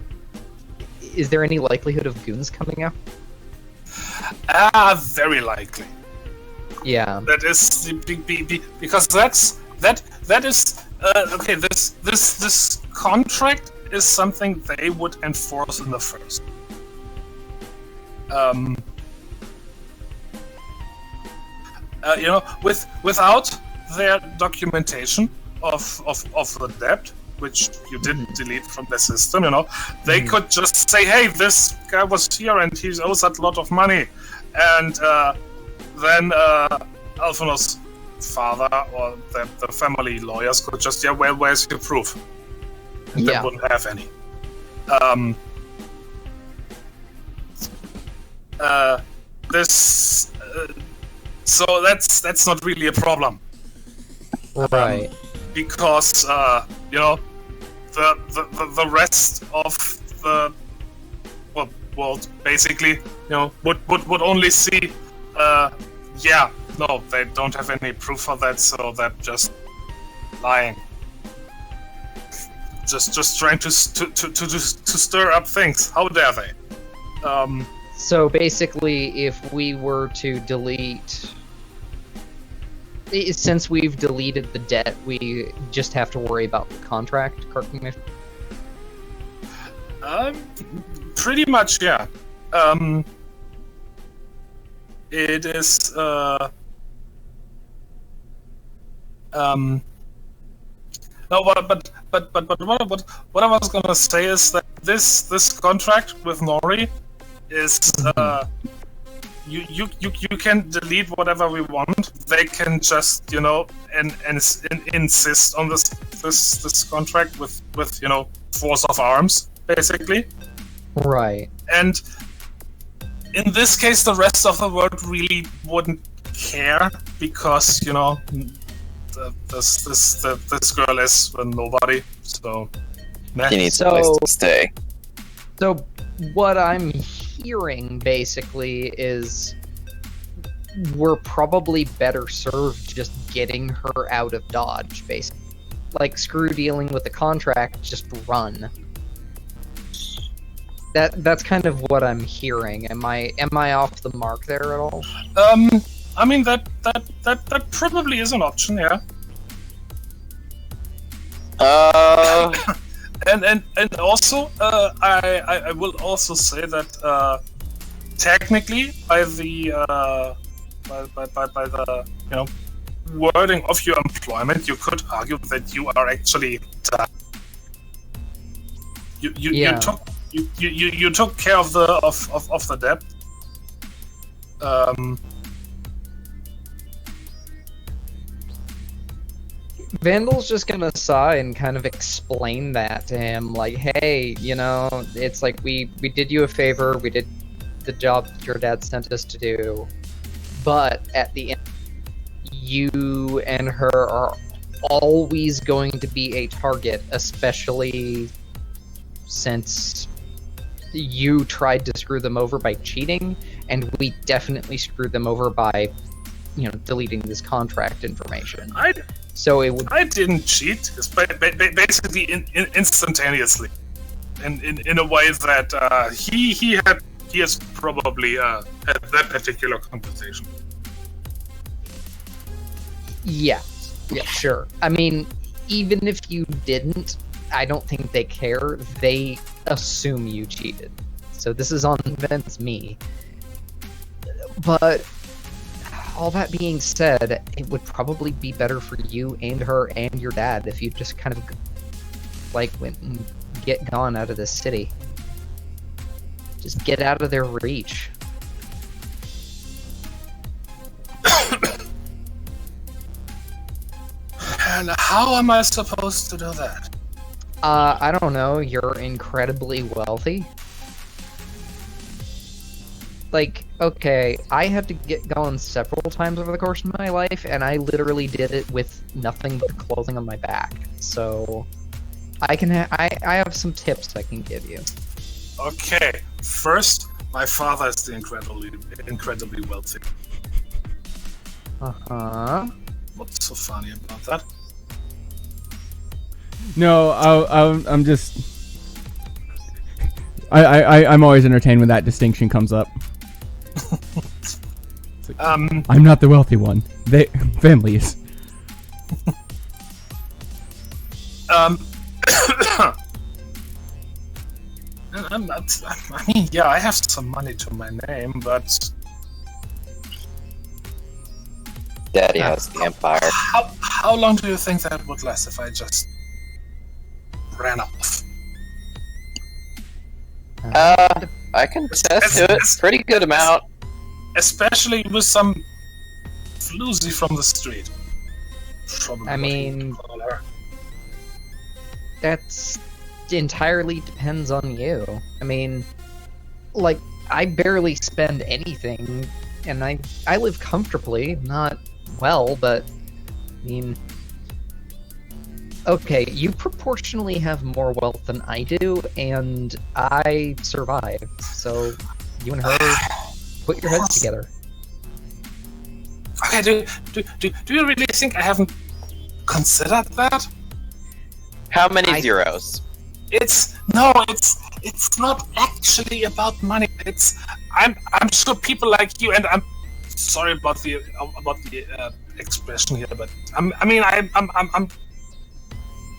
is there any likelihood of goons coming out? Very likely. Yeah. That is because that is okay. This contract is something they would enforce in the first. Without their documentation of the debt, which you didn't delete from the system, they could just say, hey, this guy was here and he owes us a lot of money. And then Alphanor's father or the family lawyers could just, well, where's your proof? And they wouldn't have any. So that's not really a problem. Right. Because the rest of the world basically would only see they don't have any proof for that, so they're just lying, just trying to stir up things. How dare they? So basically, if we were to delete, since we've deleted the debt, we just have to worry about the contract, correct me if... Pretty much, yeah. It is, no, but what I was gonna say is that this contract with Nori is, you can delete whatever we want. They can just and insist on this contract with force of arms, basically. Right. And in this case, the rest of the world really wouldn't care because this girl is a nobody. So he needs a place to stay. So what I'm hearing basically is we're probably better served just getting her out of Dodge, basically. Like, screw dealing with the contract, just run. That's kind of what I'm hearing. Am I off the mark there at all? I mean that probably is an option, yeah. And also, I will also say that technically, by the wording of your employment, you could argue that you are actually you took care of the debt. Vandal's just gonna sigh and kind of explain that to him, like, hey, it's like we did you a favor, we did the job that your dad sent us to do, but at the end, you and her are always going to be a target, especially since you tried to screw them over by cheating, and we definitely screwed them over by, deleting this contract information. I didn't cheat. It's basically instantaneously, in a way that he has probably had that particular conversation. Yeah, sure. I mean, even if you didn't, I don't think they care. They assume you cheated. So this is on Vince me. But all that being said, it would probably be better for you and her and your dad if you just kind of went and get gone out of this city. Just get out of their reach. And how am I supposed to do that? I don't know. You're incredibly wealthy. Okay, I had to get going several times over the course of my life, and I literally did it with nothing but clothing on my back. So, I have some tips I can give you. Okay, first, my father is incredibly wealthy. Uh-huh. What's so funny about that? No, I'm just... I'm always entertained when that distinction comes up. I'm not the wealthy one. Family is. I mean, yeah, I have some money to my name, but... Daddy has the empire. How long do you think that would last if I just ran off? I can attest to it. Pretty good amount. Especially with some floozy from the street. Probably I mean, that's entirely depends on you. I mean, I barely spend anything, and I live comfortably, not well, but I mean, okay, you proportionally have more wealth than I do, and I survive. So you and her put your heads together. Okay, do you really think I haven't considered that? How many zeros? It's not actually about money. I'm sure people like you, and I'm sorry about the expression here, but I'm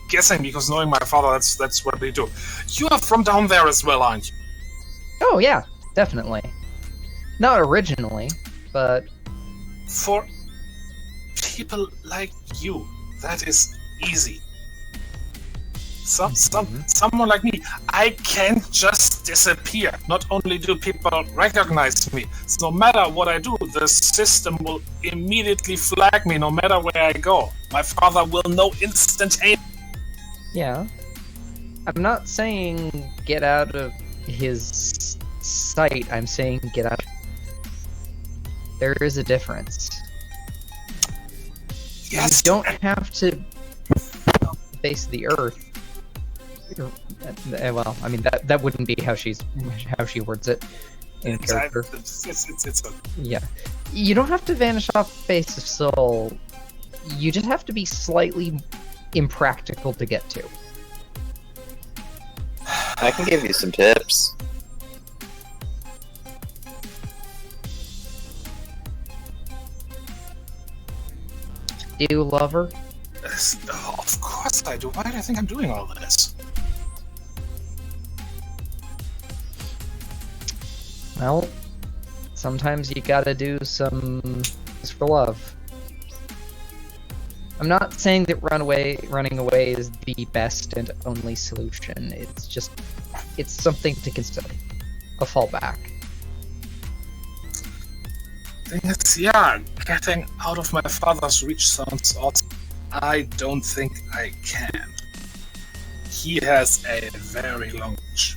guessing, because knowing my father, that's what they do. You are from down there as well, aren't you? Oh yeah, definitely. Not originally, but for people like you, that is easy. Someone like me, I can't just disappear. Not only do people recognize me, so no matter what I do, the system will immediately flag me no matter where I go. My father will know instantaneously. Yeah. I'm not saying get out of his sight, I'm saying get out. There is a difference. Yes. You don't have to face the earth. Well, I mean that wouldn't be how she words it in character. Yeah, you don't have to vanish off the face of Soul. You just have to be slightly impractical to get to. I can give you some tips. do, lover? Of course I do. Why do you think I'm doing all this? Well, sometimes you gotta do some things for love. I'm not saying that running away is the best and only solution. It's something to consider. A fallback. Thing is, yeah, getting out of my father's reach sounds awesome. I don't think I can. He has a very long reach.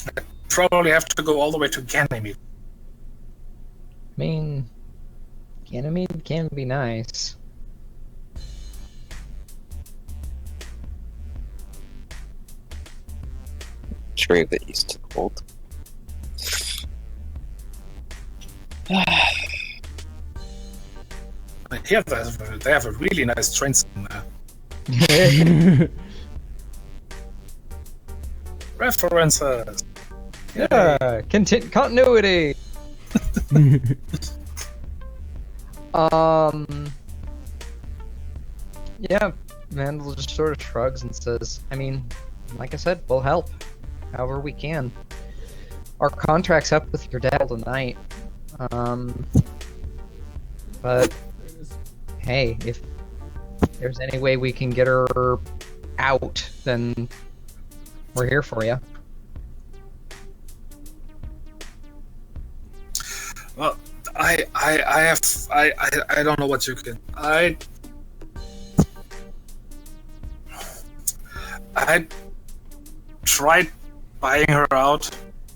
I probably have to go all the way to Ganymede. I mean, Ganymede can be nice. True that he's too old. Here they have a really nice train system there. References. Yeah, continuity. Yeah, Mandel just sort of shrugs and says, I mean, like I said, we'll help however we can. Our contract's up with your dad tonight. But hey, if there's any way we can get her out, then we're here for you. Well, I don't know what you can. I tried buying her out.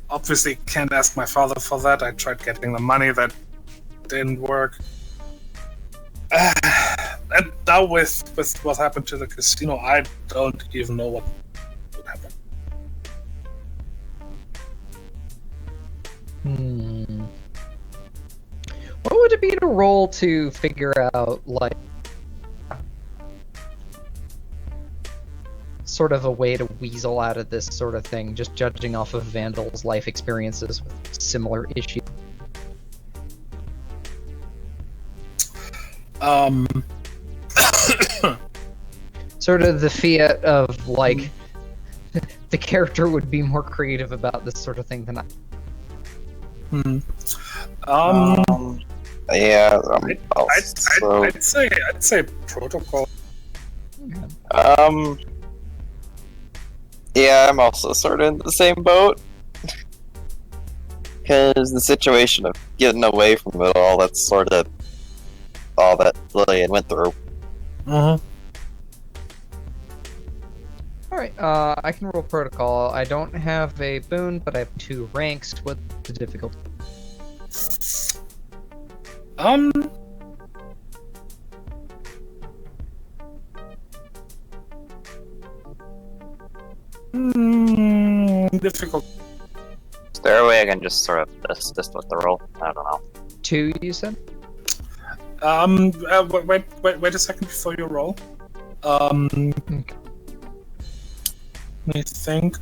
Obviously, can't ask my father for that. I tried getting the money, that didn't work. And now with what happened to the casino, I don't even know what would happen. What would it be to roll to figure out, like, sort of a way to weasel out of this sort of thing, just judging off of Vandal's life experiences with similar issues? Sort of the fiat of, like, the character would be more creative about this sort of thing than I. Yeah. I'd say protocol. Yeah, I'm also sort of in the same boat. Because the situation of getting away from it all, that's sort of all that Lillian went through. Alright, I can roll protocol. I don't have a boon, but I have 2 ranks. What's the difficulty? Difficult. Is there a way I can just sort of assist with the roll? I don't know. 2, you said? Wait a second before you roll. Okay. Let me think.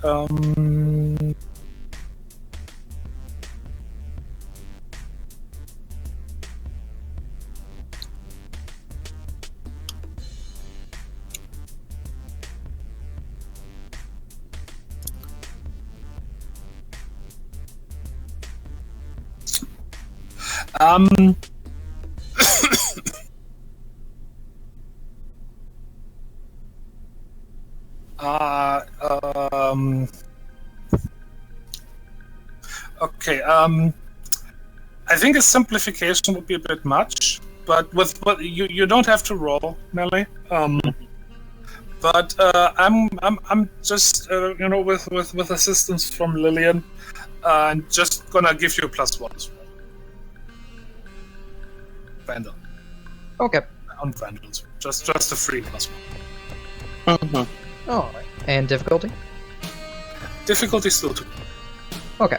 Okay. I think a simplification would be a bit much, but you don't have to roll, Nelly. But I'm just with assistance from Lillian, and just gonna give you a +1 as well. Vandal. Okay. On Vandals. Just a free +1. Alright. And difficulty? Difficulty still 2. Okay.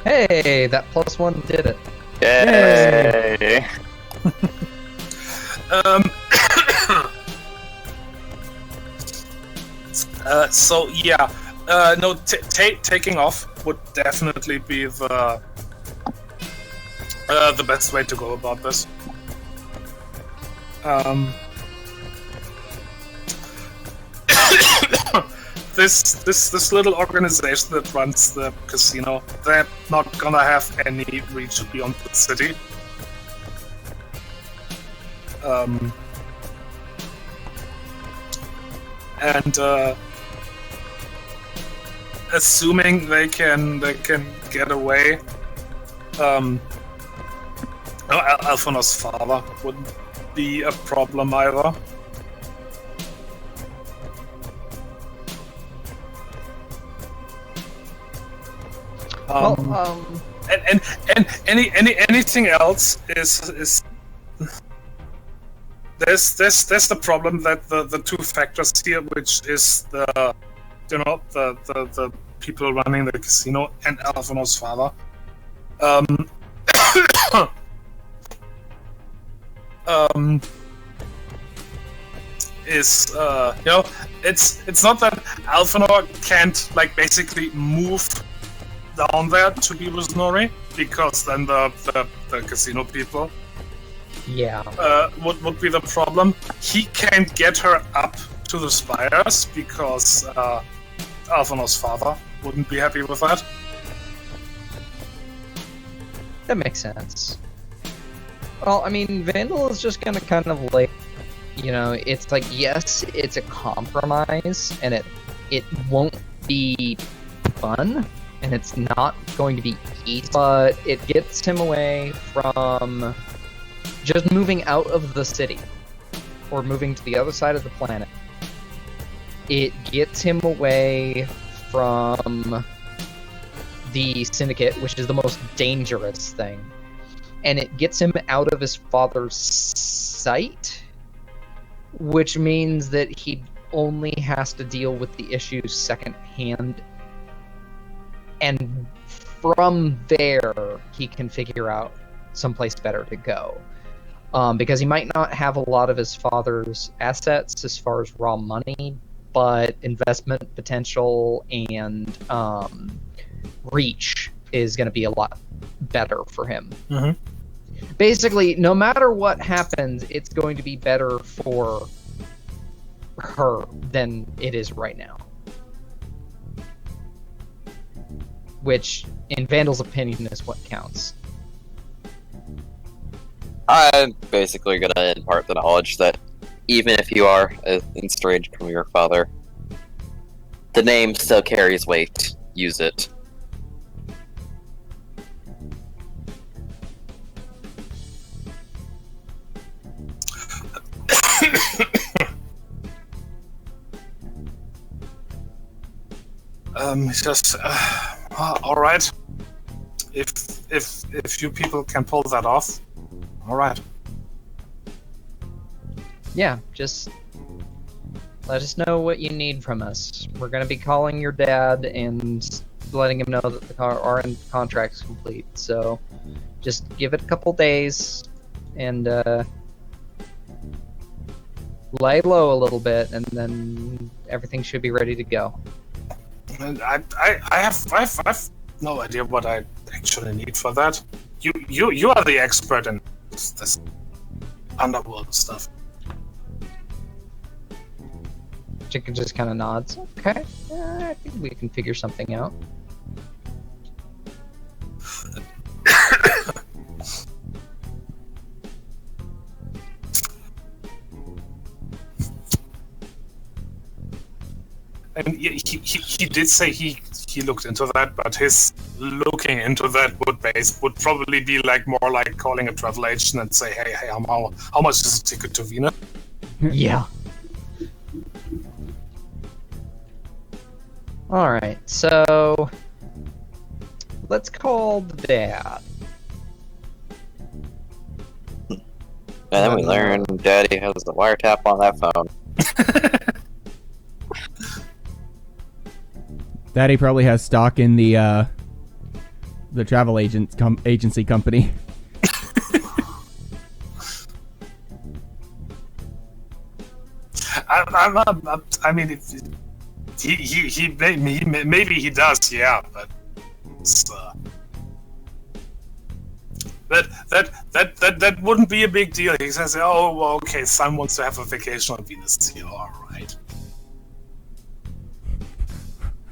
Hey, that +1 did it. Yay! So yeah, no, taking off would definitely be the best way to go about this. This little organization that runs the casino, they're not gonna have any reach beyond the city. And assuming they can get away, Alphonse's father wouldn't be a problem either. And anything else is there's the problem that the two factors here, which is the people running the casino and Alphonse's father. Is it's not that Alphonse can't basically move down there to be with Nori, because then the casino people would be the problem. He can't get her up to the spires because Alphonse's father wouldn't be happy with that. That makes sense. Well, I mean, Vandal is just gonna kind of it's yes, it's a compromise, and it won't be fun, and it's not going to be easy, but it gets him away from just moving out of the city or moving to the other side of the planet. It gets him away from the Syndicate, which is the most dangerous thing, and it gets him out of his father's sight, which means that he only has to deal with the issues secondhand, and from there he can figure out someplace better to go, because he might not have a lot of his father's assets as far as raw money, but investment potential and reach is going to be a lot better for him. Mm-hmm. Basically, no matter what happens, it's going to be better for her than it is right now. Which, in Vandal's opinion, is what counts. I'm basically going to impart the knowledge that even if you are estranged from your father, the name still carries weight. Use it. Just all right. If you people can pull that off, all right. Yeah, just let us know what you need from us. We're gonna be calling your dad and letting him know that the our contract's complete. So just give it a couple days and lay low a little bit, and then everything should be ready to go. And I have no idea what I actually need for that. You are the expert in this underworld stuff. Chicken just kind of nods. Okay, I think we can figure something out. And he did say he looked into that, but his looking into that would probably be more like calling a travel agent and say, hey, how much is a ticket to Vienna? Yeah. Alright, so let's call the dad. And then we learn Daddy has the wiretap on that phone. Daddy probably has stock in the travel agency company. I mean, maybe he does, yeah, but it's, that wouldn't be a big deal. He says, "Oh, well, okay, Sun wants to have a vacation on Venus." Yeah, all right.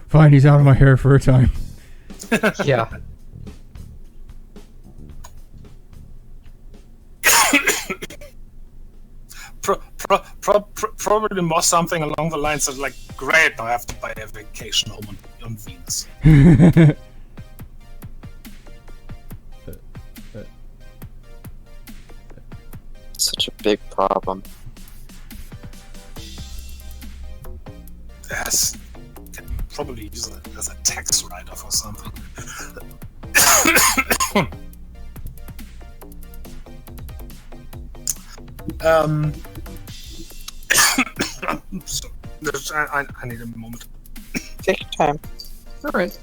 Fine, he's out of my hair for a time. Yeah. Probably more something along the lines of like, "Great, now I have to buy a vacation home on Venus." Such a big problem. Yes, can probably use it as a tax write-off or something. So, I need a moment. Take your time. All right.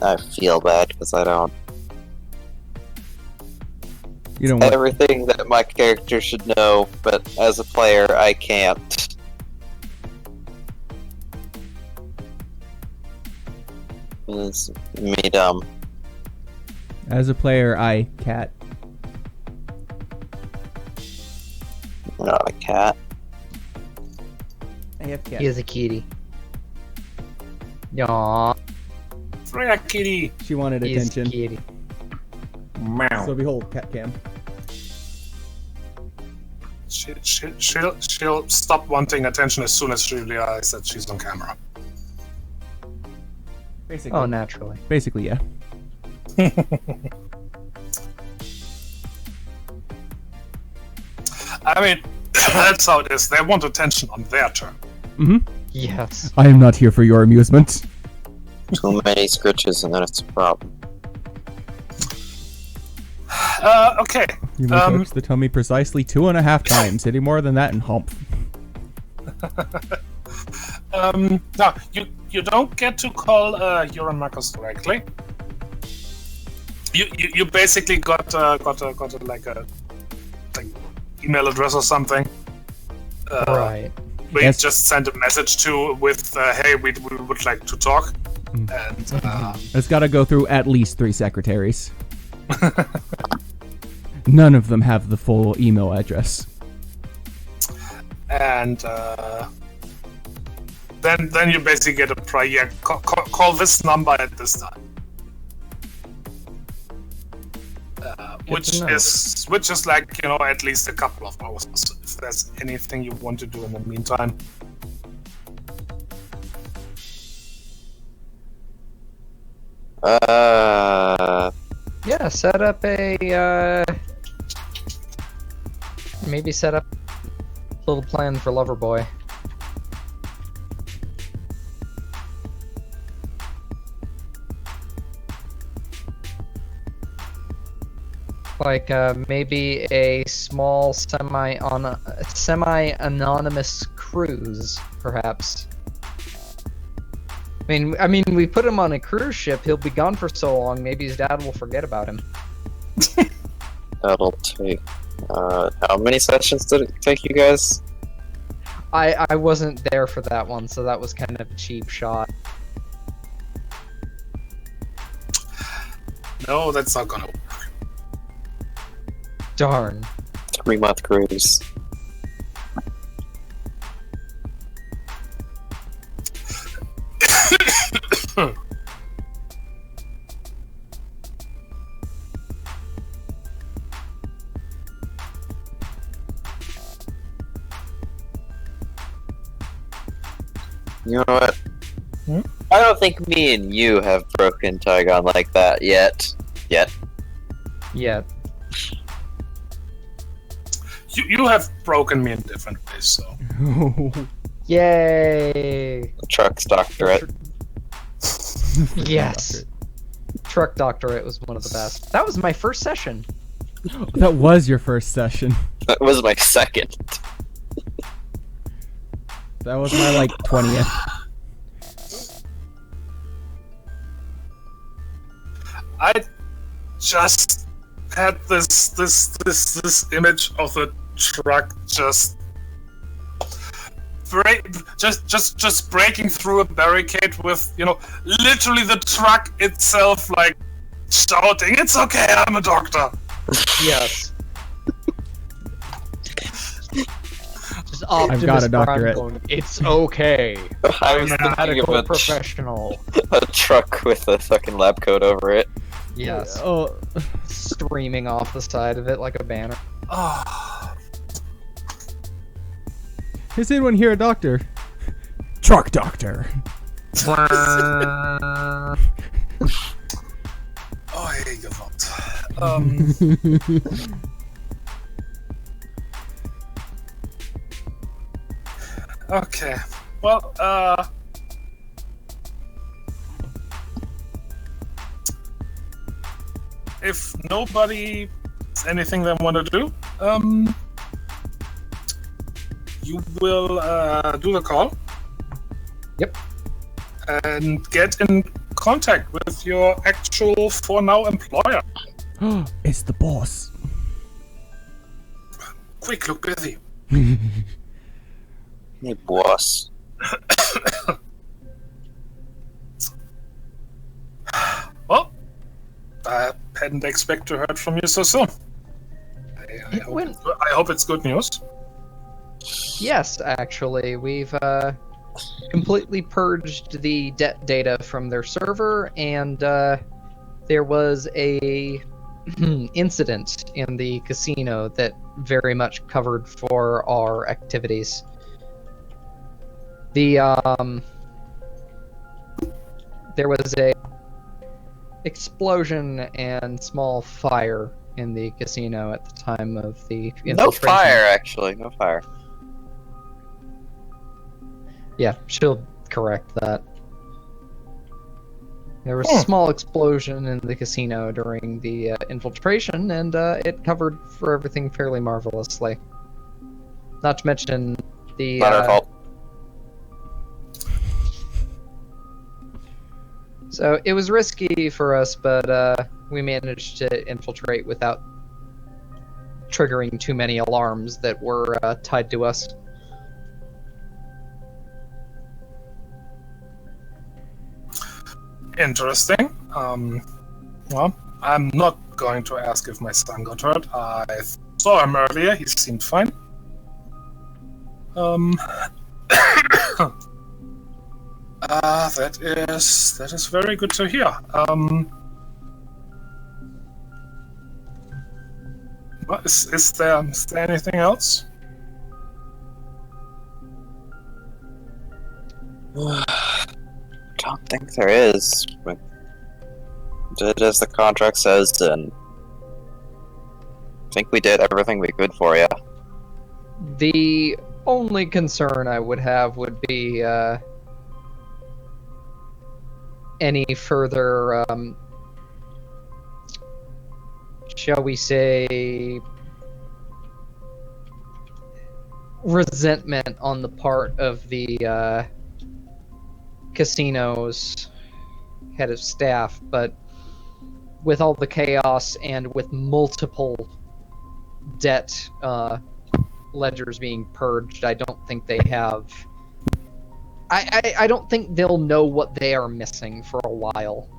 I feel bad because I don't. You know what? Everything that my character should know, but as a player, I can't. It's me dumb. As a player, I cat. Not a cat. I have cat. He is a kitty. Yaw. Freya kitty. She wanted He is a attention. kitty. Meow. So behold, cat cam. She'll stop wanting attention as soon as she realizes that she's on camera. Basically. Oh, naturally. Basically, yeah. I mean, that's how it is. They want attention on their turn. Mm-hmm. Yes. I am not here for your amusement. Too many scritches and then it's a problem. Okay. You may touch the tummy precisely 2.5 times. Any more than that and hump. No, you don't get to call Euron Marcus directly. You basically got like email address or something. Right. We Yes. just sent a message to with hey, we would like to talk, and It's got to go through at least 3 secretaries. None of them have the full email address. and then you basically get a prior call this number at this time. Which to know. is like, you know, at least a couple of hours. So if there's anything you want to do in the meantime. Yeah, set up a, maybe set up a little plan for Loverboy. Like, maybe a small semi-anonymous cruise, perhaps. I mean, we put him on a cruise ship. He'll be gone for so long. Maybe his dad will forget about him. That'll take. How many sessions did it take you guys? I wasn't there for that one, so that was kind of a cheap shot. No, that's not gonna work. Darn. 3-month cruise. You know what? I don't think me and you have broken Tygon like that yet. Yeah. You have broken me in different ways, so. Yay! The truck's doctorate. Yes. Truck Doctorate was one of the best. That was my first session. That was your first session. That was my second. That was my like 20th. I just had this image of the truck just breaking through a barricade with, you know, literally the truck itself like shouting, "It's okay, I'm a doctor." Yes. Just Optimus I've got a Prime doctorate. going, "It's okay. I I'm was a thinking medical of professional." a truck with a fucking lab coat over it. Yes. Oh, Streaming off the side of it like a banner. is anyone here a doctor? Truck doctor. Oh, hey, Gavot. Okay. Well, if nobody has anything they want to do, you will do the call. Yep. And get in contact with your actual, for now, employer. It's the boss. Quick, look busy. Hey, boss. Well, I hadn't expected to hear from you so soon. I hope it's good news. Yes, actually, we've completely purged the debt data from their server, and there was a incident in the casino that very much covered for our activities. The there was a explosion and small fire in the casino at the time of the infiltration. No fire, actually. No fire. Yeah, she'll correct that. There was a small explosion in the casino during the infiltration, and it covered for everything fairly marvelously. Not to mention the... Not our fault. So it was risky for us, but we managed to infiltrate without triggering too many alarms that were tied to us. Interesting. Well, I'm not going to ask if my son got hurt. I saw him earlier. He seemed fine. That is very good to hear. What is there anything else? Don't think there is. But did as the contract says, and I think we did everything we could for you. The only concern I would have would be any further, shall we say, resentment on the part of the casino's head of staff, but with all the chaos and with multiple debt ledgers being purged, I don't think they have... I don't think they'll know what they are missing for a while.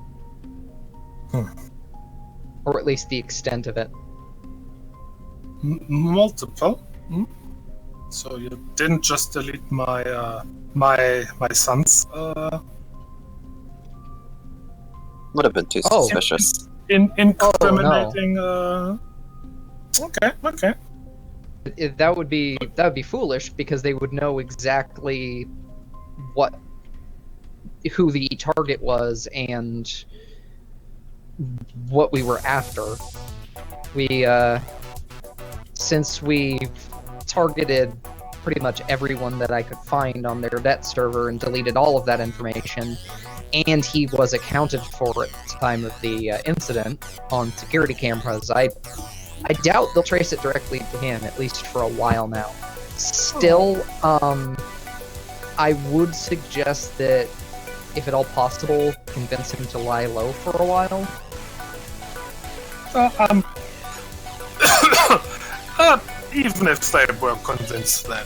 Or at least the extent of it. Multiple? So you didn't just delete my my son's Would have been too suspicious. incriminating Okay. That would be foolish, because they would know exactly who the target was and what we were after. We since we've targeted pretty much everyone that I could find on their debt server and deleted all of that information, and he was accounted for at the time of the incident on security cameras, I doubt they'll trace it directly to him, at least for a while now. Still, I would suggest that, if at all possible, convince him to lie low for a while. Even if they were convinced that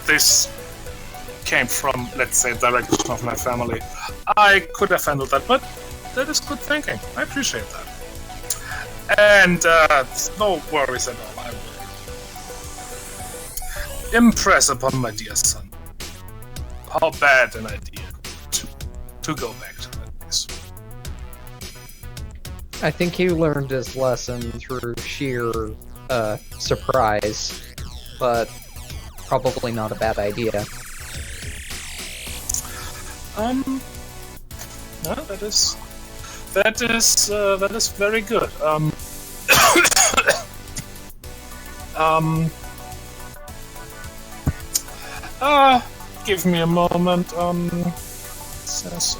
this came from, let's say, direction of my family, I could have handled that. But that is good thinking. I appreciate that. And no worries at all. I will impress upon my dear son how bad an idea to go back to that place. I think he learned his lesson through sheer surprise, but probably not a bad idea. No, that is very good. Give me a moment. Says,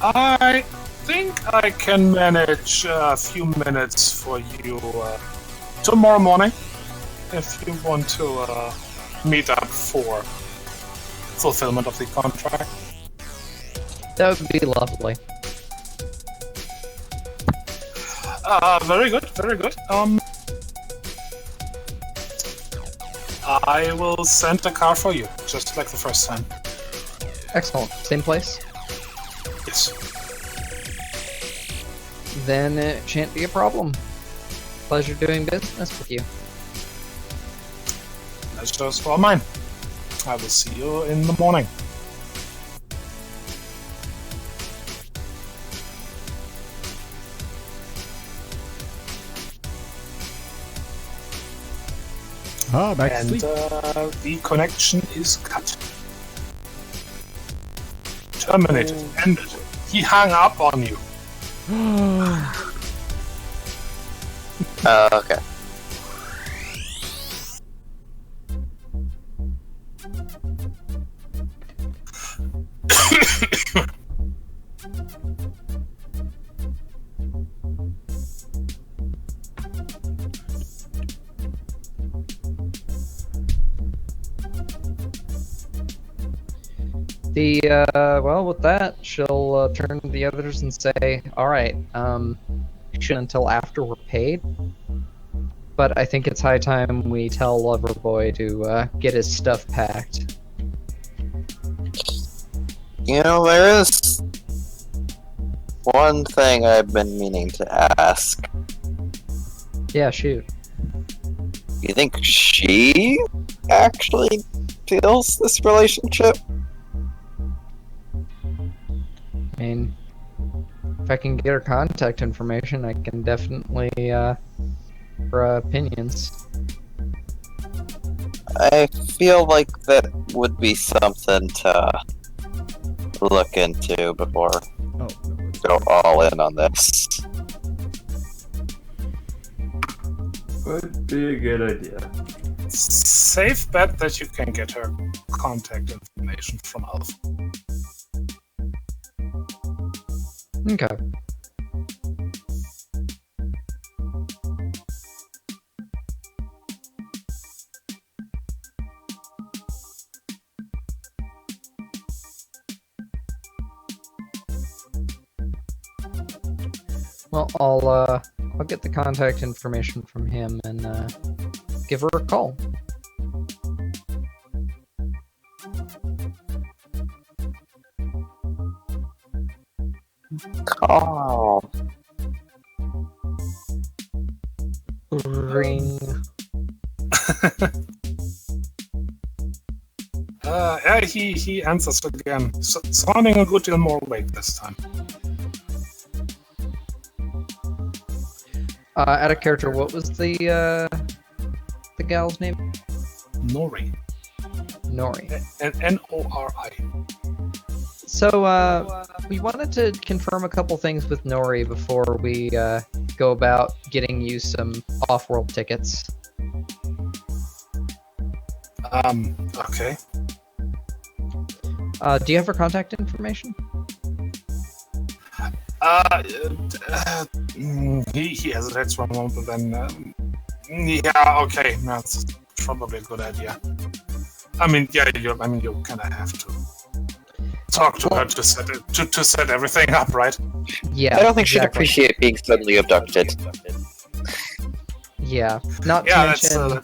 I think I can manage a few minutes for you tomorrow morning, if you want to meet up for fulfillment of the contract. That would be lovely. Very good, very good. I will send a car for you, just like the first time. Excellent. Same place? Yes. Then it shan't be a problem. Pleasure doing business with you. Pleasure's all mine. I will see you in the morning. Back to And sleep. the connection is cut. Terminated. Ended. He hung up on you. Okay. Well, with that, she'll turn to the others and say, alright, until after we're paid. But I think it's high time we tell Loverboy to get his stuff packed. You know, there is one thing I've been meaning to ask. Yeah, shoot. You think she actually feels this relationship? I mean, if I can get her contact information, I can definitely, her opinions. I feel like that would be something to look into before go all in on this. Would be a good idea. Safe bet that you can get her contact information from Alpha. Okay. Well, I'll get the contact information from him and give her a call. Call. Ring. Yeah, he answers again, sounding a good deal more awake this time. Out of character, what was the gal's name? Nori. Nori. N-O-R-I. So, we wanted to confirm a couple things with Nori before we go about getting you some off-world tickets. Okay. Do you have her contact information? He hesitates for a moment, but then... yeah, okay, that's probably a good idea. I mean, yeah, you kind of have to talk to her to set everything up, right? Yeah, I don't think she'd exactly. appreciate being suddenly abducted. Yeah, not to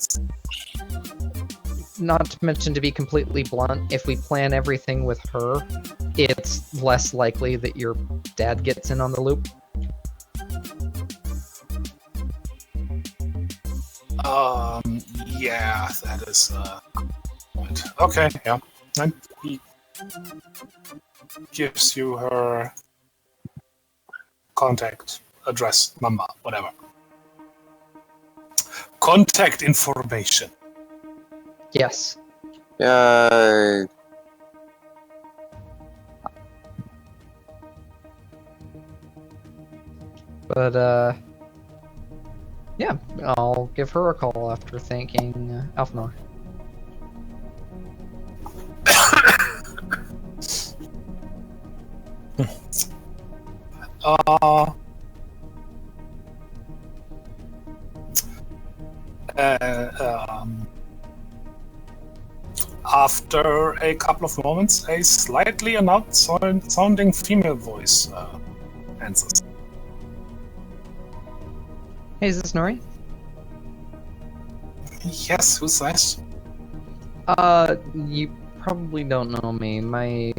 mention, to be completely blunt, if we plan everything with her, it's less likely that your dad gets in on the loop. Yeah, that is point. Okay, yeah. And he gives you her contact, address, number, whatever. Contact information. Yes. Yay. But, yeah, I'll give her a call after thanking Alphanor. After a couple of moments, a slightly sounding female voice answers. Hey, is this Nori? Yes, who's that? You probably don't know me.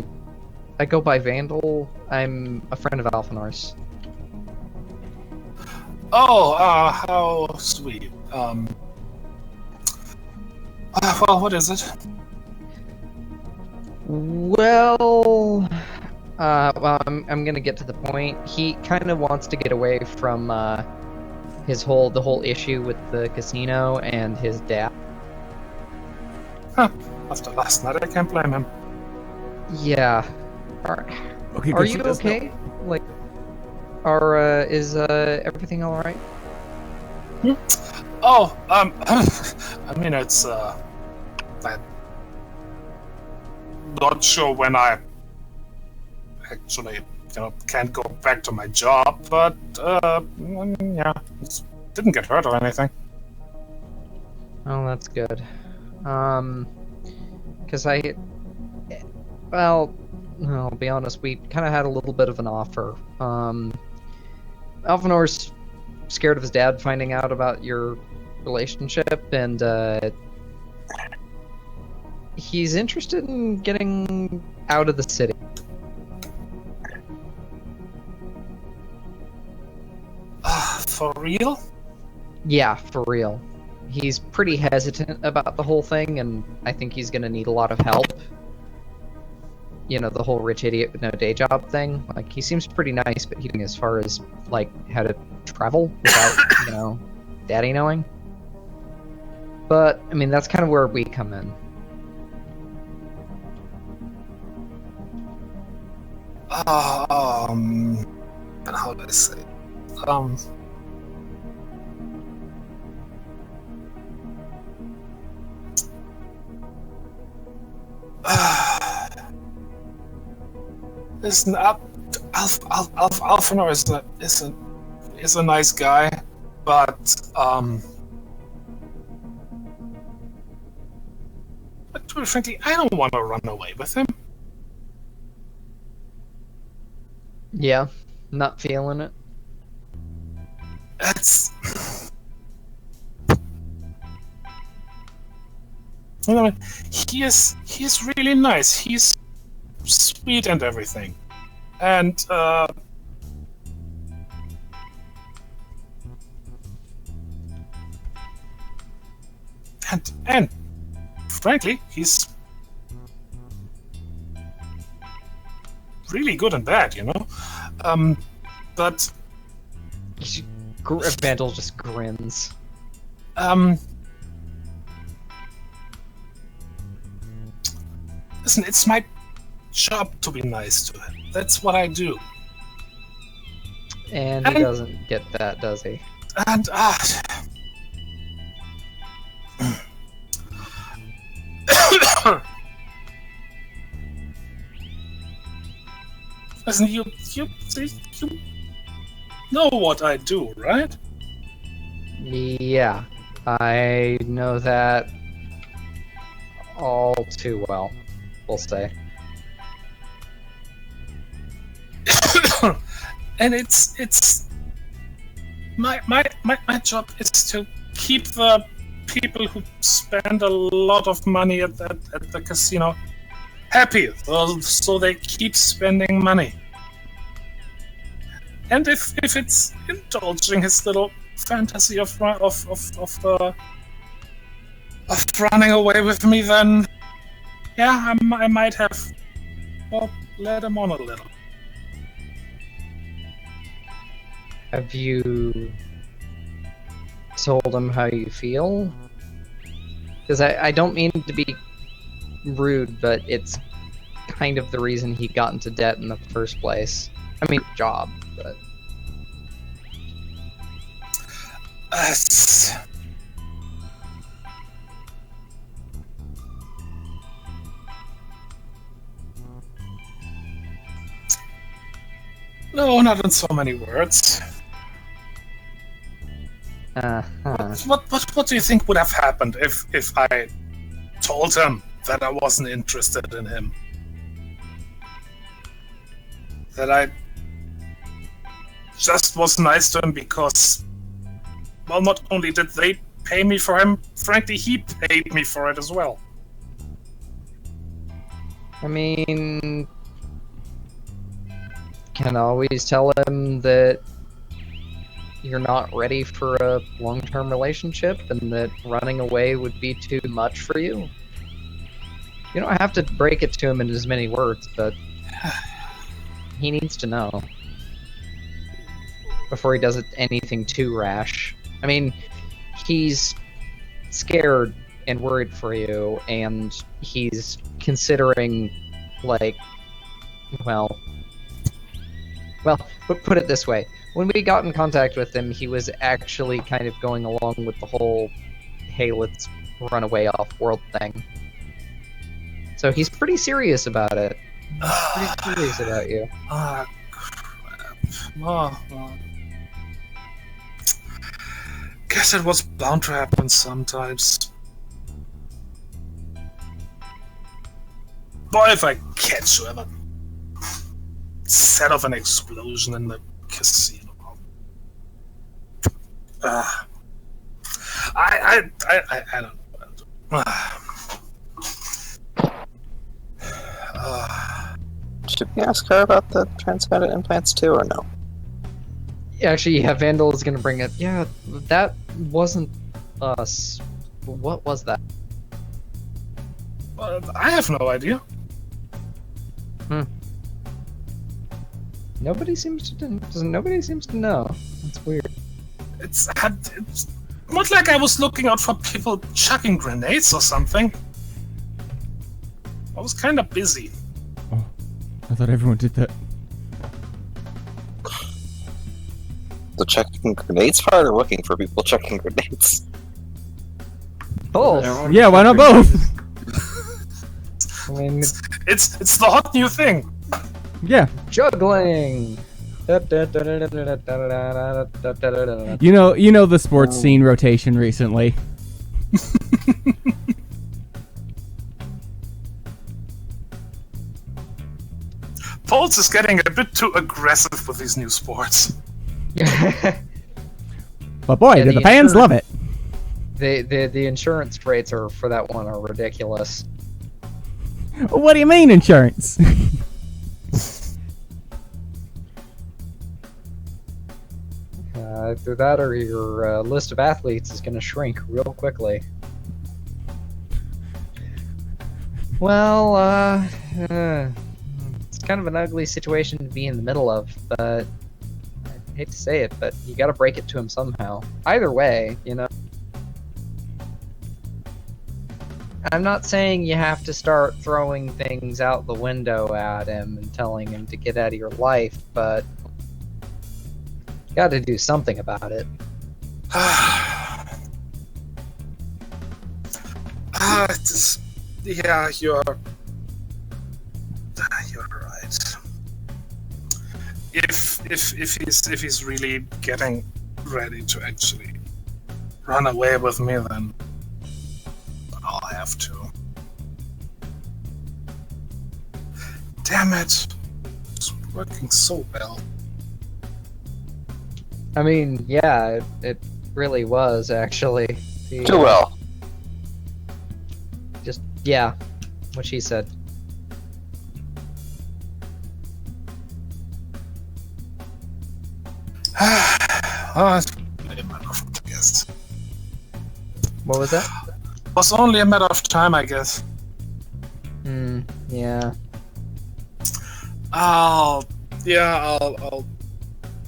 I go by Vandal. I'm a friend of Alphanor's. Oh, how sweet. Well, what is it? Well, I'm gonna get to the point. He kind of wants to get away from the whole issue with the casino and his dad. Huh. After last night, I can't blame him. Yeah. Are you okay? Like, is everything all right? Oh, I mean, it's I'm not sure when I actually, can't go back to my job, but yeah, didn't get hurt or anything. Oh, that's good. Because well, I'll be honest, we kind of had a little bit of an offer. Alphanor's scared of his dad finding out about your relationship, and he's interested in getting out of the city. For real? Yeah, for real. He's pretty hesitant about the whole thing, and I think he's gonna need a lot of help. The whole rich idiot with no day job thing. Like, he seems pretty nice, but he as far as, like, how to travel without, daddy knowing. But, I mean, that's kind of where we come in. How do I say? Listen, Alphanor is a nice guy, but to be frankly, I don't want to run away with him. Yeah, not feeling it. That's he is really nice. He's sweet and everything, and frankly, he's really good and bad, but Vandal just grins. Listen, it's my job to be nice to him. That's what I do. And he doesn't get that, does he? And listen, know what I do, right? Yeah, I know that all too well, we'll say. And it's my job is to keep the people who spend a lot of money at the casino happy, so they keep spending money. And if it's indulging his little fantasy of running away with me, then yeah, I might have led him on a little. Have you told him how you feel? Because I don't mean to be rude, but it's kind of the reason he got into debt in the first place. I mean, job, but... No, not in so many words. What do you think would have happened if I told him that I wasn't interested in him? That I just was nice to him because, well, not only did they pay me for him, frankly, he paid me for it as well. I mean... Can always tell him that you're not ready for a long-term relationship and that running away would be too much for you. You don't have to break it to him in as many words, but he needs to know before he does anything too rash. I mean, he's scared and worried for you, and he's considering, like, well, put it this way. When we got in contact with him, he was actually kind of going along with the whole, hey, let's run away off-world thing. So he's pretty serious about it. He's pretty serious about you. Ah, crap. Well. Guess it was bound to happen sometimes. Boy, if I catch whoever set off an explosion in the casino. I don't know. Should we ask her about the transplanted implants too, or no? Actually, yeah, Vandal is gonna bring it. Yeah, that wasn't us. What was that? I have no idea. Nobody seems to know. That's weird. It's not like I was looking out for people chucking grenades or something. I was kind of busy. Oh, I thought everyone did that. The chucking grenades part, or looking for people chucking grenades? Both. Yeah, why not both? I mean, it's the hot new thing. Yeah. Juggling. You know the sports scene rotation recently. Pulse is getting a bit too aggressive with these new sports. But boy, Yeah, do the fans love it. The insurance rates are for that one are ridiculous. What do you mean insurance? Either that or your list of athletes is going to shrink real quickly. Well, it's kind of an ugly situation to be in the middle of, but I hate to say it, but you got to break it to him somehow. Either way, you know. I'm not saying you have to start throwing things out the window at him and telling him to get out of your life, but got to do something about it. Yeah, you're right. If if he's really getting ready to actually run away with me, then I'll have to. Damn it! It's working so well. I mean, yeah, it really was actually. Too well. Just yeah, what she said. Oh, it's only a matter of time, I guess. What was that? Was only a matter of time, I guess. Yeah. I'll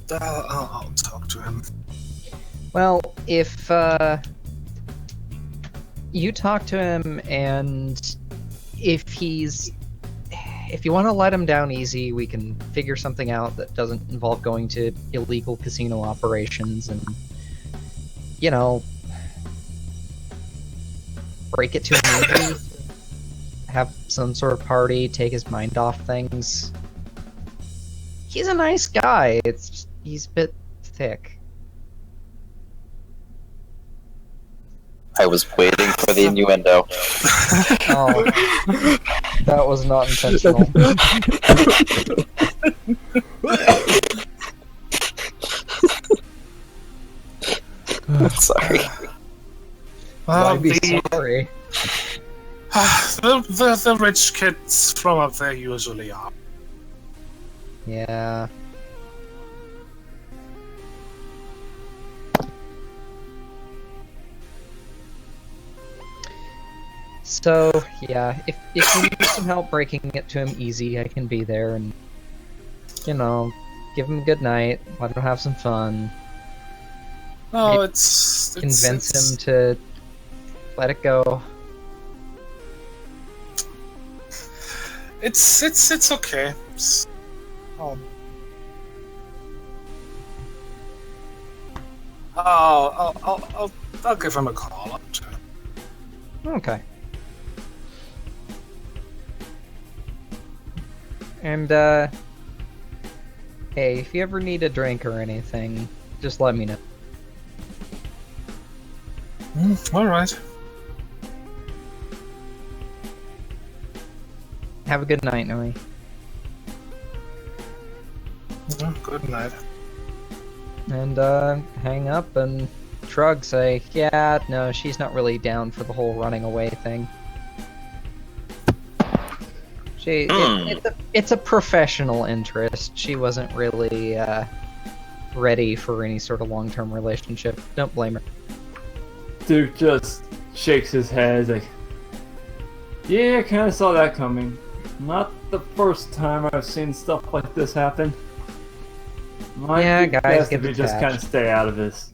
talk to him. Well, if you talk to him, and if you want to let him down easy, we can figure something out that doesn't involve going to illegal casino operations and, you know, break it to him easy. Have some sort of party, take his mind off things. He's a nice guy. It's just, he's a bit thick. I was waiting for the innuendo. Oh, that was not intentional. Sorry. Why be sorry? The rich kids from up there usually are. Yeah. So, yeah, if you need some help breaking it to him easy, I can be there and, you know, give him a good night, let him have some fun. No, Maybe it's convince him to let it go. It's okay. I'll give him a call. Okay. And, hey, if you ever need a drink or anything, just let me know. Alright. Have a good night, Noe. Good night. And, hang up and shrug, say, yeah, no, she's not really down for the whole running away thing. It's a professional interest. She wasn't really, ready for any sort of long-term relationship. Don't blame her. Duke just shakes his head like, yeah, I kinda saw that coming. Not the first time I've seen stuff like this happen. Yeah, guys best get if you just attached. kinda stay out of this.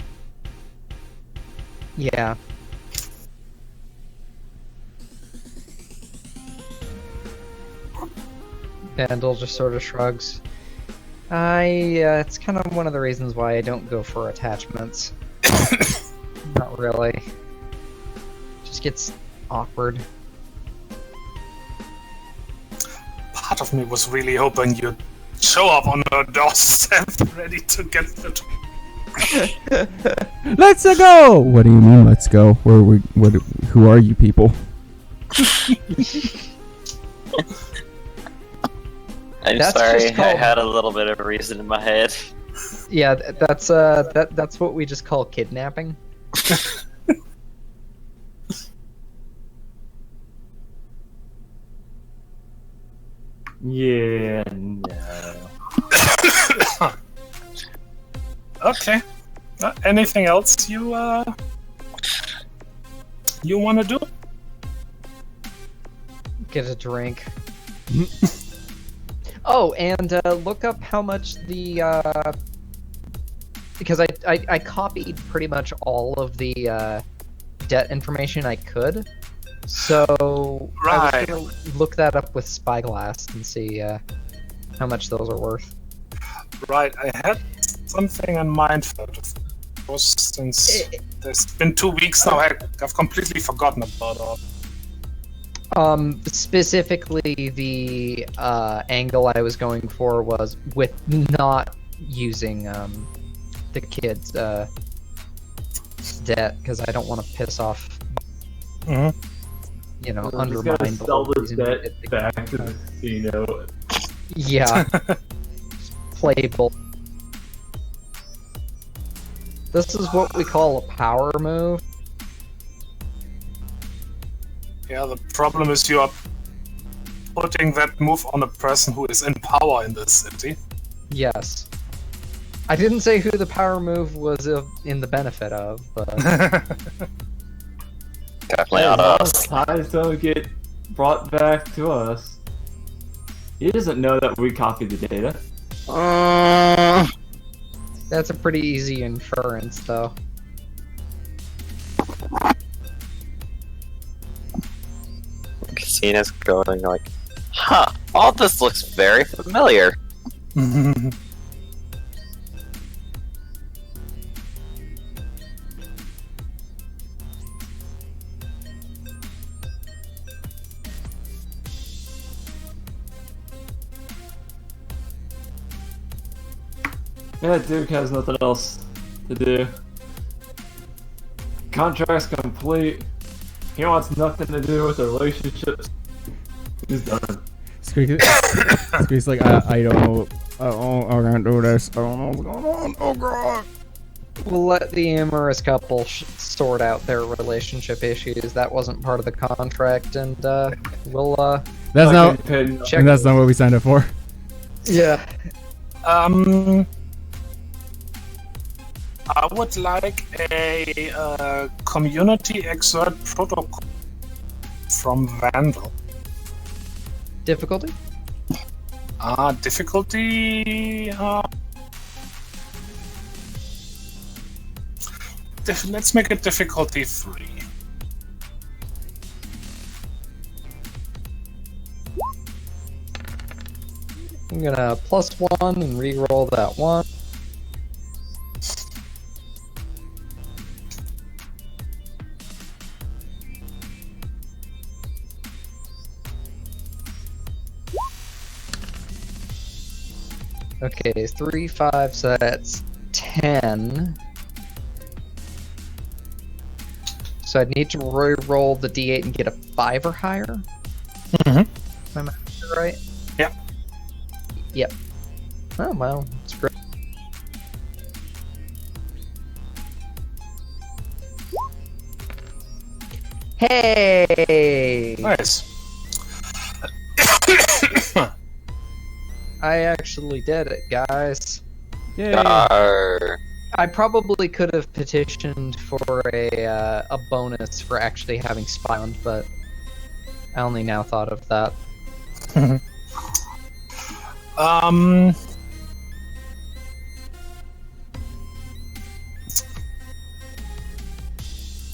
Yeah. Vandal just sort of shrugs. It's kind of one of the reasons why I don't go for attachments. Not really. Just gets awkward. Part of me was really hoping you'd show up on her doorstep ready to get the... Let's go. What do you mean? Let's go. Who are you people? I'm That's sorry, just called- I had a little bit of a reason in my head. Yeah, that's what we just call kidnapping. Yeah, no. Okay. Anything else you want to do? Get a drink. Oh, and look up how much the because I copied pretty much all of the debt information I could, so I was gonna look that up with Spyglass and see how much those are worth. Right, I had something in mind for it. Since there's been 2 weeks now, I've completely forgotten about it. Specifically the angle I was going for was with not using the kids' debt because I don't want to piss off, you know, undermine the sell whole this reason we debt did the back to game. the casino. Yeah. Playable. This is what we call a power move. Yeah, the problem is you are putting that move on a person who is in power in this city. Yes. I didn't say who the power move was in the benefit of, but Definitely As not long us. as ties don't get brought back to us. He doesn't know that we copied the data. that's a pretty easy inference, though. Casino's going like, huh, all this looks very familiar. Yeah, Duke has nothing else to do. Contract's complete. He wants nothing to do with the relationships. He's done. Squeak's like, I don't know. I can't do this. I don't know what's going on. Oh god. We'll let the amorous couple sort out their relationship issues. That wasn't part of the contract, and we'll That's not. check. And that's not what we signed up for. Yeah. I would like a community exert protocol from Vandal. Difficulty? Difficulty. Let's make it difficulty 3. I'm gonna +1 and re-roll that 1. Okay, 3, 5, so that's 10. So I'd need to re-roll the d8 and get a 5 or higher? Mhm. Am I right? Yep. Yep. Oh, well, it's great. Hey! Nice. I actually did it, guys. Yay. I probably could have petitioned for a bonus for actually having Spyland, but I only now thought of that.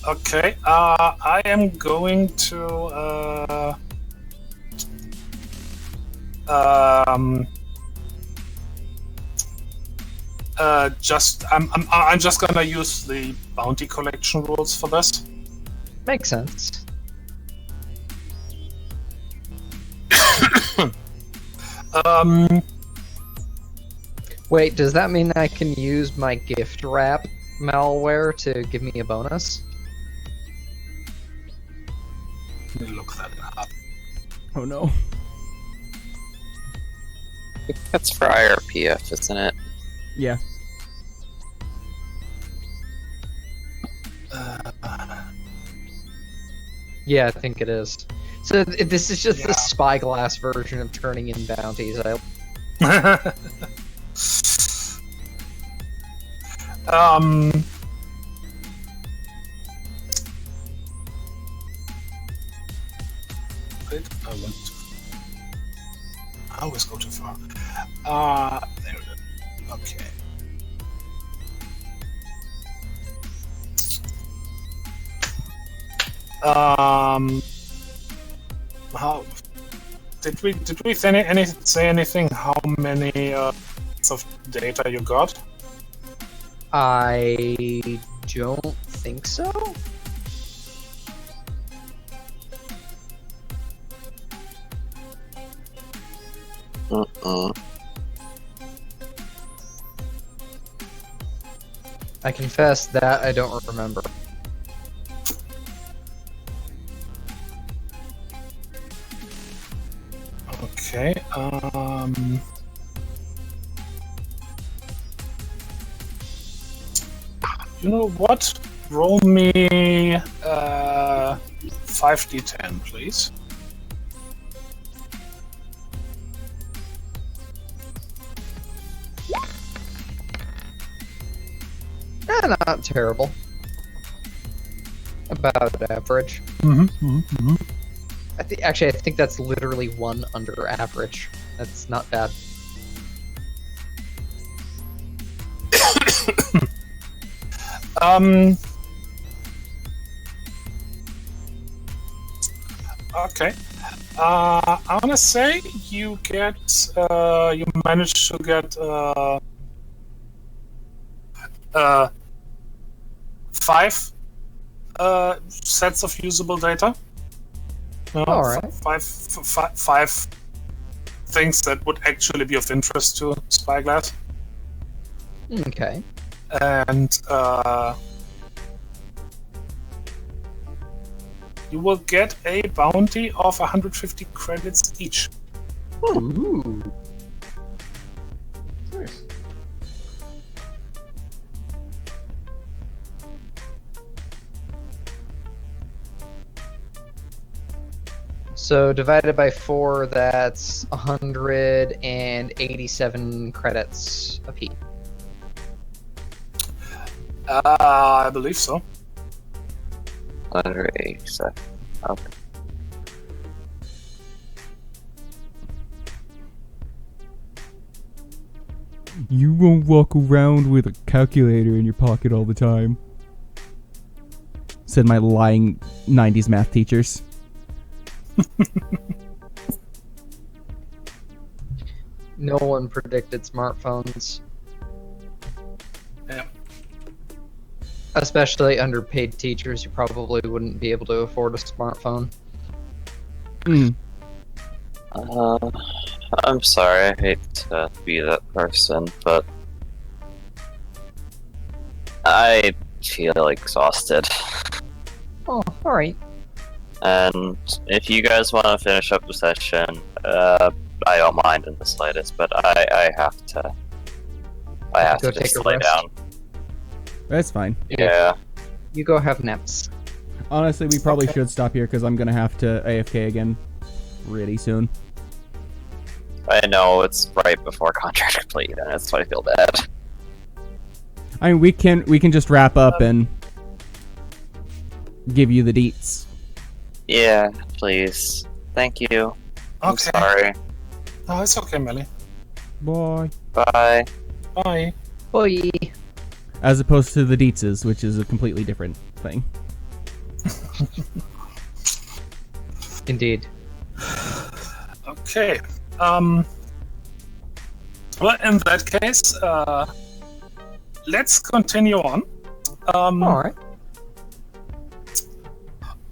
Okay, I am going to I'm just gonna use the bounty collection rules for this. Makes sense. Wait, does that mean I can use my gift wrap malware to give me a bonus? Let me look that up. Oh no. That's for IRPF, isn't it? Yeah. Yeah, I think it is. So this is just the spyglass version of turning in bounties. Wait, I always go too far. There it is. Okay. How did we say anything? How many of data you got? I don't think so. I confess that I don't remember. Okay. You know what? Roll me 5d10, please. Not terrible. About average. Actually, I think that's literally 1 under average. That's not bad. Okay. I wanna say you get, you manage to get, 5 sets of usable data. All right. Five things that would actually be of interest to Spyglass. Okay. And you will get a bounty of 150 credits each. Ooh. Nice. So divided by 4, that's 187 credits apiece. I believe so. Okay. You won't walk around with a calculator in your pocket all the time, said my lying 90s math teachers. No one predicted smartphones. Yeah. Especially underpaid teachers who probably wouldn't be able to afford a smartphone. I'm sorry, I hate to be that person, but I feel exhausted. Oh, alright. And if you guys want to finish up the session, I don't mind in the slightest, but I have to Go take just a lay rest. down. That's fine. Yeah. You go have naps. Honestly, we probably Okay. should stop here because I'm gonna have to AFK again really soon. I know, it's right before contract complete, and that's why I feel bad. I mean, we can just wrap up and give you the deets. Yeah, please. Thank you. I'm Okay. sorry. Oh, it's okay, Melly. Boy. Bye. Bye. Boy. As opposed to the deetses, which is a completely different thing. Indeed. Okay. Well, in that case, let's continue on. Alright.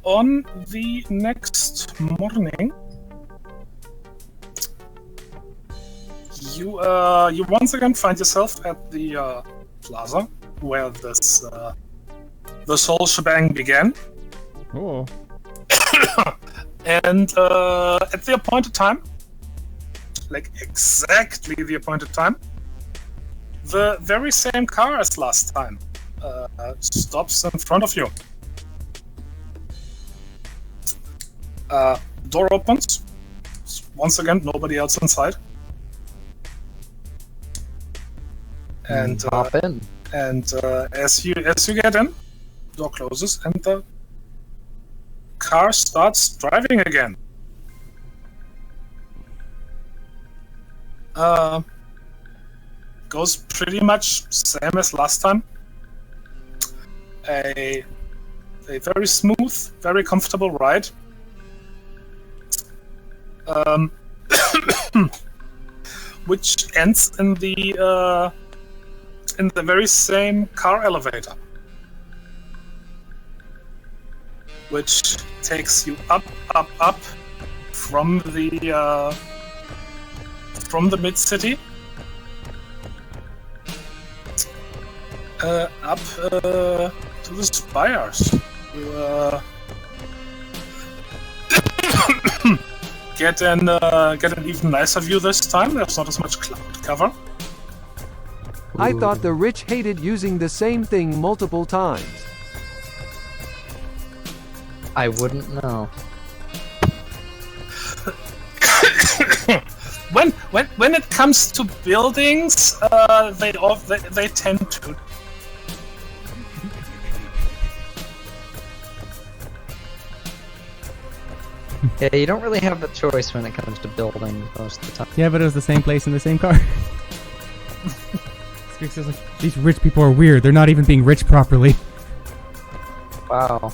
On the next morning, you once again find yourself at the plaza where this whole shebang began, Oh. and at the appointed time, like exactly the appointed time, the very same car as last time stops in front of you. Door opens. Once again, nobody else inside. And Hop in. as you get in, door closes and the car starts driving again. Goes pretty much same as last time. A very smooth, very comfortable ride. Which ends in the very same car elevator, which takes you up from the mid city, up to the spires. You get an even nicer view this time. There's not as much cloud cover. I thought the rich hated using the same thing multiple times. I wouldn't know. When it comes to buildings, they tend to. Yeah, you don't really have a choice when it comes to building most of the time. Yeah, but it was the same place in the same car. Squeaks is like, these rich people are weird. They're not even being rich properly. Wow.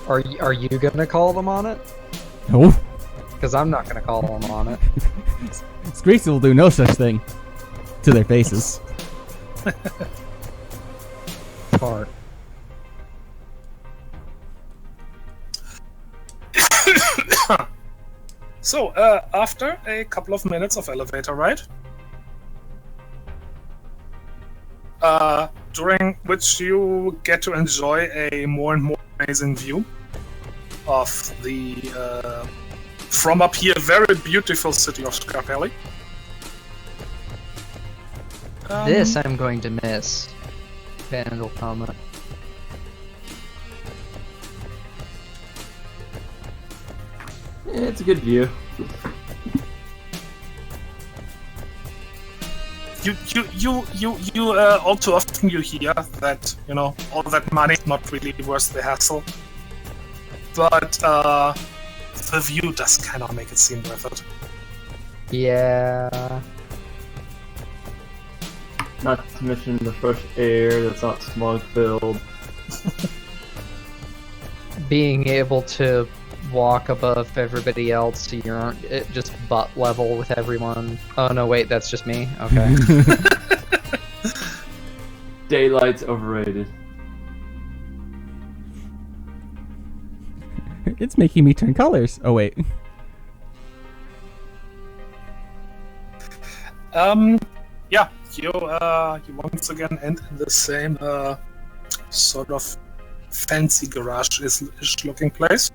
Are you gonna call them on it? No. Because I'm not gonna call them on it. Squeaks will do no such thing to their faces. Fart. So, after a couple of minutes of elevator ride, during which you get to enjoy a more and more amazing view of the, from up here, very beautiful city of Scarpelli. This I'm going to miss. Vandal comment. It's a good view. You all too often you hear that, you know, all that money is not really worth the hassle. But the view does kind of make it seem worth it. Yeah. Not to mention the fresh air that's not smog filled. Being able to walk above everybody else so you aren't just butt level with everyone. Oh no, wait, that's just me? Okay. Daylight's overrated. It's making me turn colors. Oh wait. Yeah, you once again end in the same sort of fancy garage-ish looking place,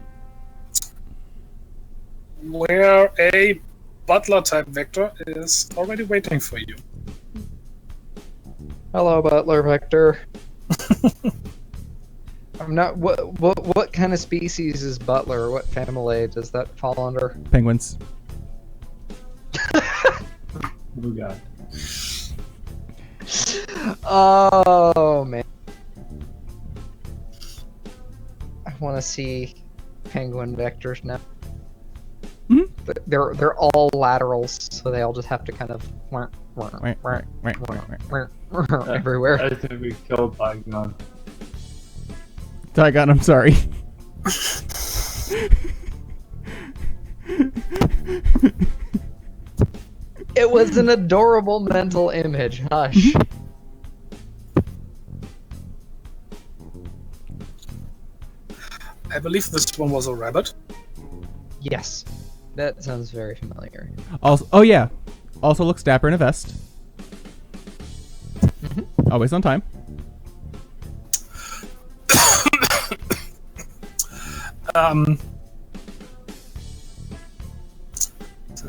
where a butler-type Vector is already waiting for you. Hello, Butler Vector. I'm not. What kind of species is Butler? What family does that fall under? Penguins. Oh god. Oh man. I want to see penguin vectors now. Mm-hmm. They're all laterals, so they all just have to kind of everywhere. I think we killed Bygone. Tygon, I'm sorry. It was an adorable mental image. Hush. I believe this one was a rabbit. Yes, that sounds very familiar. Also, oh yeah. Also looks dapper in a vest. Always on time.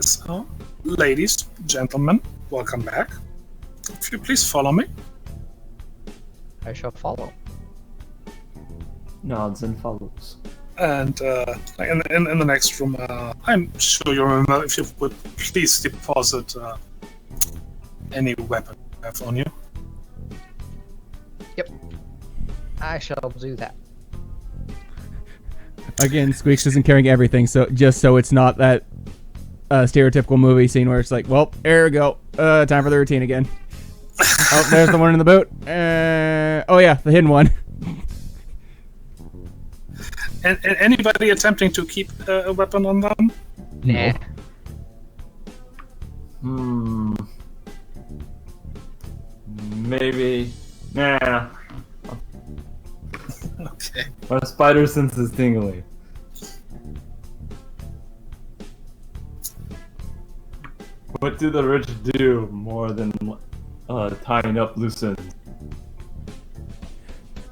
So, ladies, gentlemen, welcome back. If you please follow me. I shall follow. Nods and follows. And in the next room, I'm sure you remember, if you would please deposit any weapon you have on you. Yep. I shall do that. Again, Squeaks isn't carrying everything, so just so it's not that stereotypical movie scene where it's like, well, there we go. Time for the routine again. Oh, there's the one in the boot. Oh yeah, the hidden one. And anybody attempting to keep a weapon on them? Nah. Maybe. Nah. Okay. My spider sense is tingly. What do the rich do more than tying up loose ends.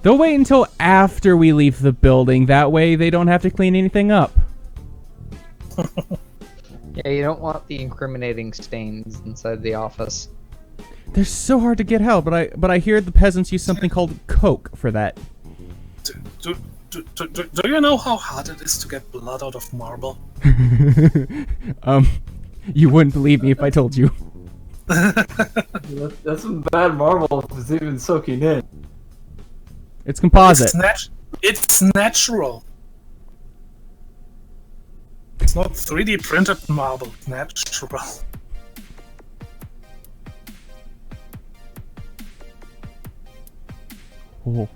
They'll wait until after we leave the building. That way they don't have to clean anything up. Yeah, you don't want the incriminating stains inside the office. They're so hard to get out, but I hear the peasants use something called coke for that. Do you know how hard it is to get blood out of marble? You wouldn't believe me if I told you. That's some bad marble if it's even soaking in. It's composite. It's natural. It's not 3D printed marble. It's natural. Oh.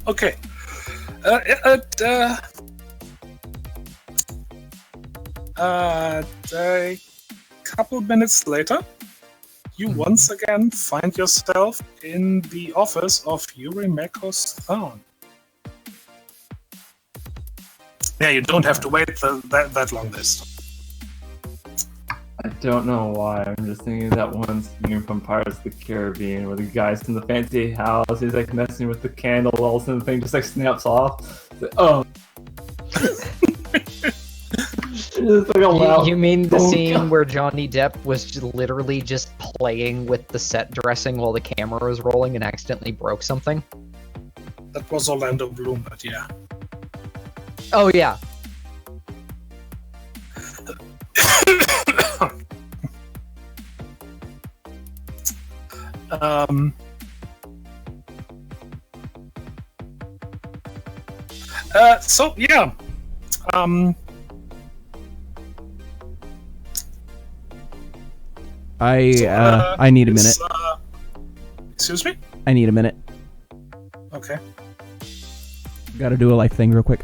Okay. A couple minutes later, you once again find yourself in the office of Yurimeko's throne. Yeah, you don't have to wait that long this time. I don't know why. I'm just thinking of that one scene from Pirates of the Caribbean where the guy's in the fancy house, he's like messing with the candle, all of a sudden the thing just like snaps off. It's like, oh. It's like a loud, You mean the scene where Johnny Depp was literally just playing with the set dressing while the camera was rolling and accidentally broke something? That was Orlando Bloom, but yeah. Oh, yeah. So yeah. I need a minute. Excuse me? I need a minute. Okay. Gotta do a life thing real quick.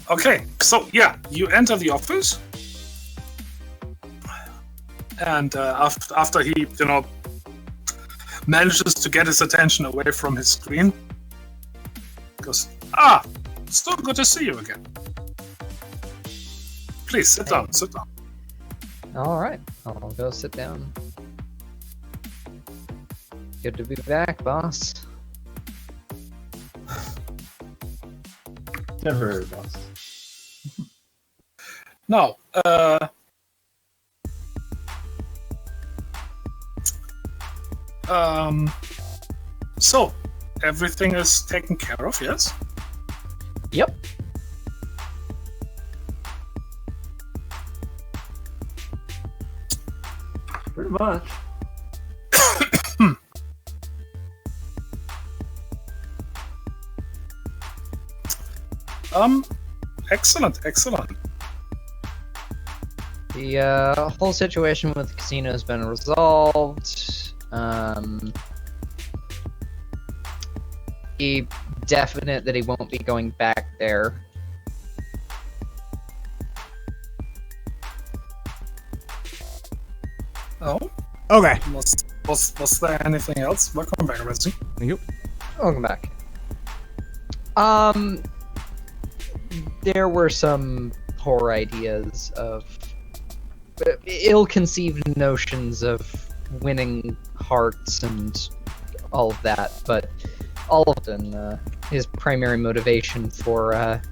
Okay, so yeah, you enter the office, and after he, manages to get his attention away from his screen, goes, still good to see you again. Please sit down. All right, I'll go sit down. Good to be back, boss. Never heard of us. Now, so everything is taken care of, yes? Yep. Pretty much. Excellent. The whole situation with the casino has been resolved. He definite that he won't be going back there. Oh? Okay. Was there anything else? Welcome back, Raznir. Yep. Welcome back. There were some poor ideas of ill-conceived notions of winning hearts and all of that, but all of it, his primary motivation for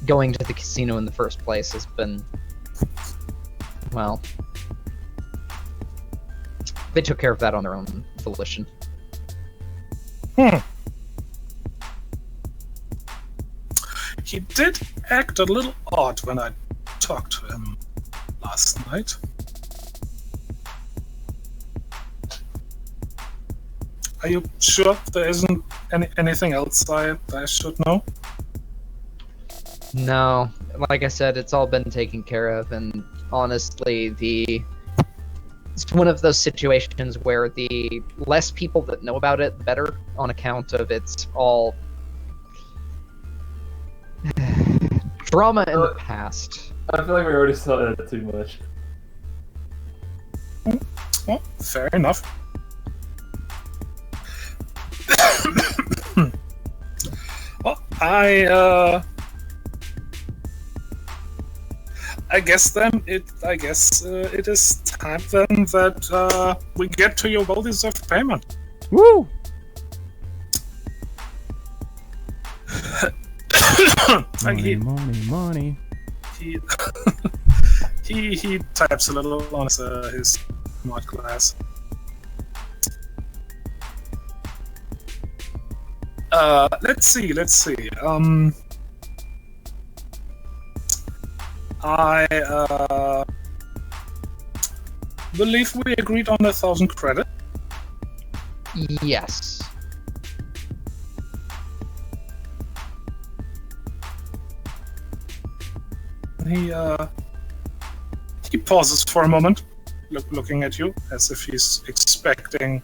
going to the casino in the first place has been, well, they took care of that on their own volition. He did act a little odd when I talked to him last night. Are you sure there isn't anything else I should know? No, like I said, it's all been taken care of, and honestly, it's one of those situations where the less people that know about it, the better, on account of it's all drama in the past. I feel like we already saw that too much. Well, fair enough. Well, I guess it is time then that we get to your well-deserved payment. Woo! Money. He he types a little on his smart glass. Let's see. I believe we agreed on 1,000 credit. Yes. He pauses for a moment, looking at you as if he's expecting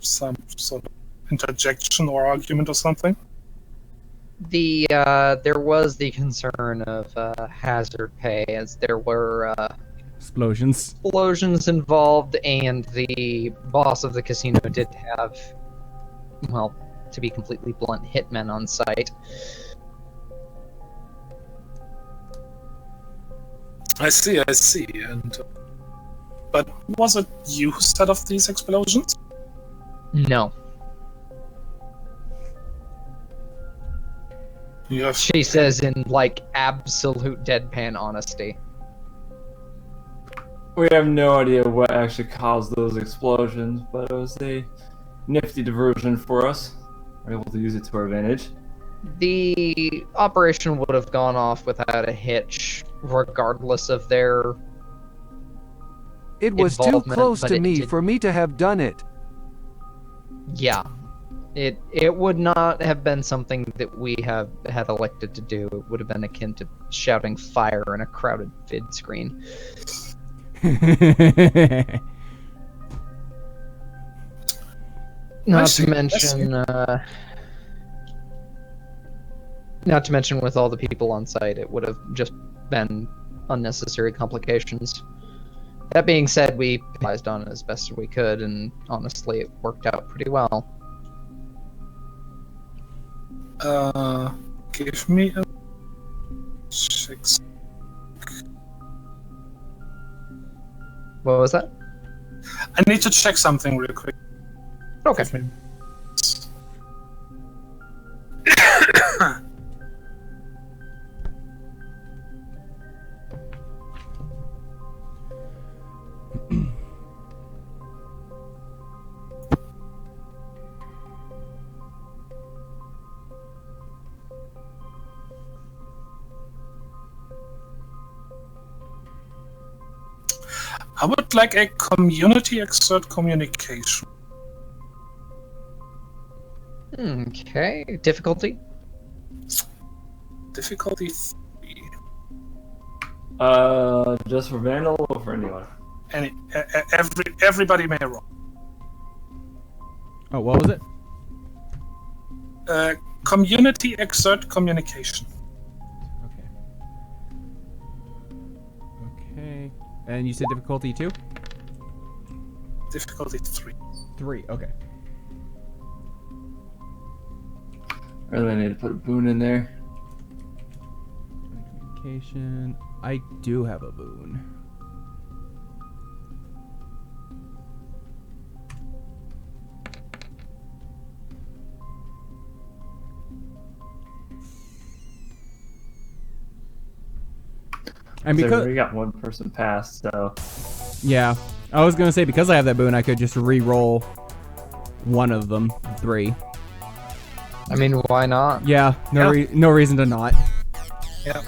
some sort of interjection or argument or something. There was the concern of hazard pay, as there were Explosions. explosions involved, and the boss of the casino did have, well, to be completely blunt, hitmen on site. I see. And but was it you who set off these explosions? No. You have She says in, like, absolute deadpan honesty. We have no idea what actually caused those explosions, but it was a nifty diversion for us. We're able to use it to our advantage. The operation would have gone off without a hitch, regardless of their It was too involvement, close but to it me did- for me to have done it. Yeah. It would not have been something that we have had elected to do. It would have been akin to shouting fire in a crowded vid screen. Not see, to I see. mention, not to mention with all the people on site, it would have just been unnecessary complications. That being said, we advised on it as best as we could, and honestly, it worked out pretty well. Give me a check. What was that? I need to check something real quick. Okay. Give me- I would like a community exert communication. Okay. Difficulty? Difficulty 3. Just for Vandal or for anyone? Everybody may roll. Oh, what was it? Community exert communication. Okay. And you said difficulty 2? Difficulty 3. 3, okay. I really need to put a boon in there. Communication. I do have a boon. And So because we got one person passed, so yeah, I was gonna say because I have that boon, I could just re-roll one of them. 3. I mean, why not? Yeah, no reason to not. Yeah.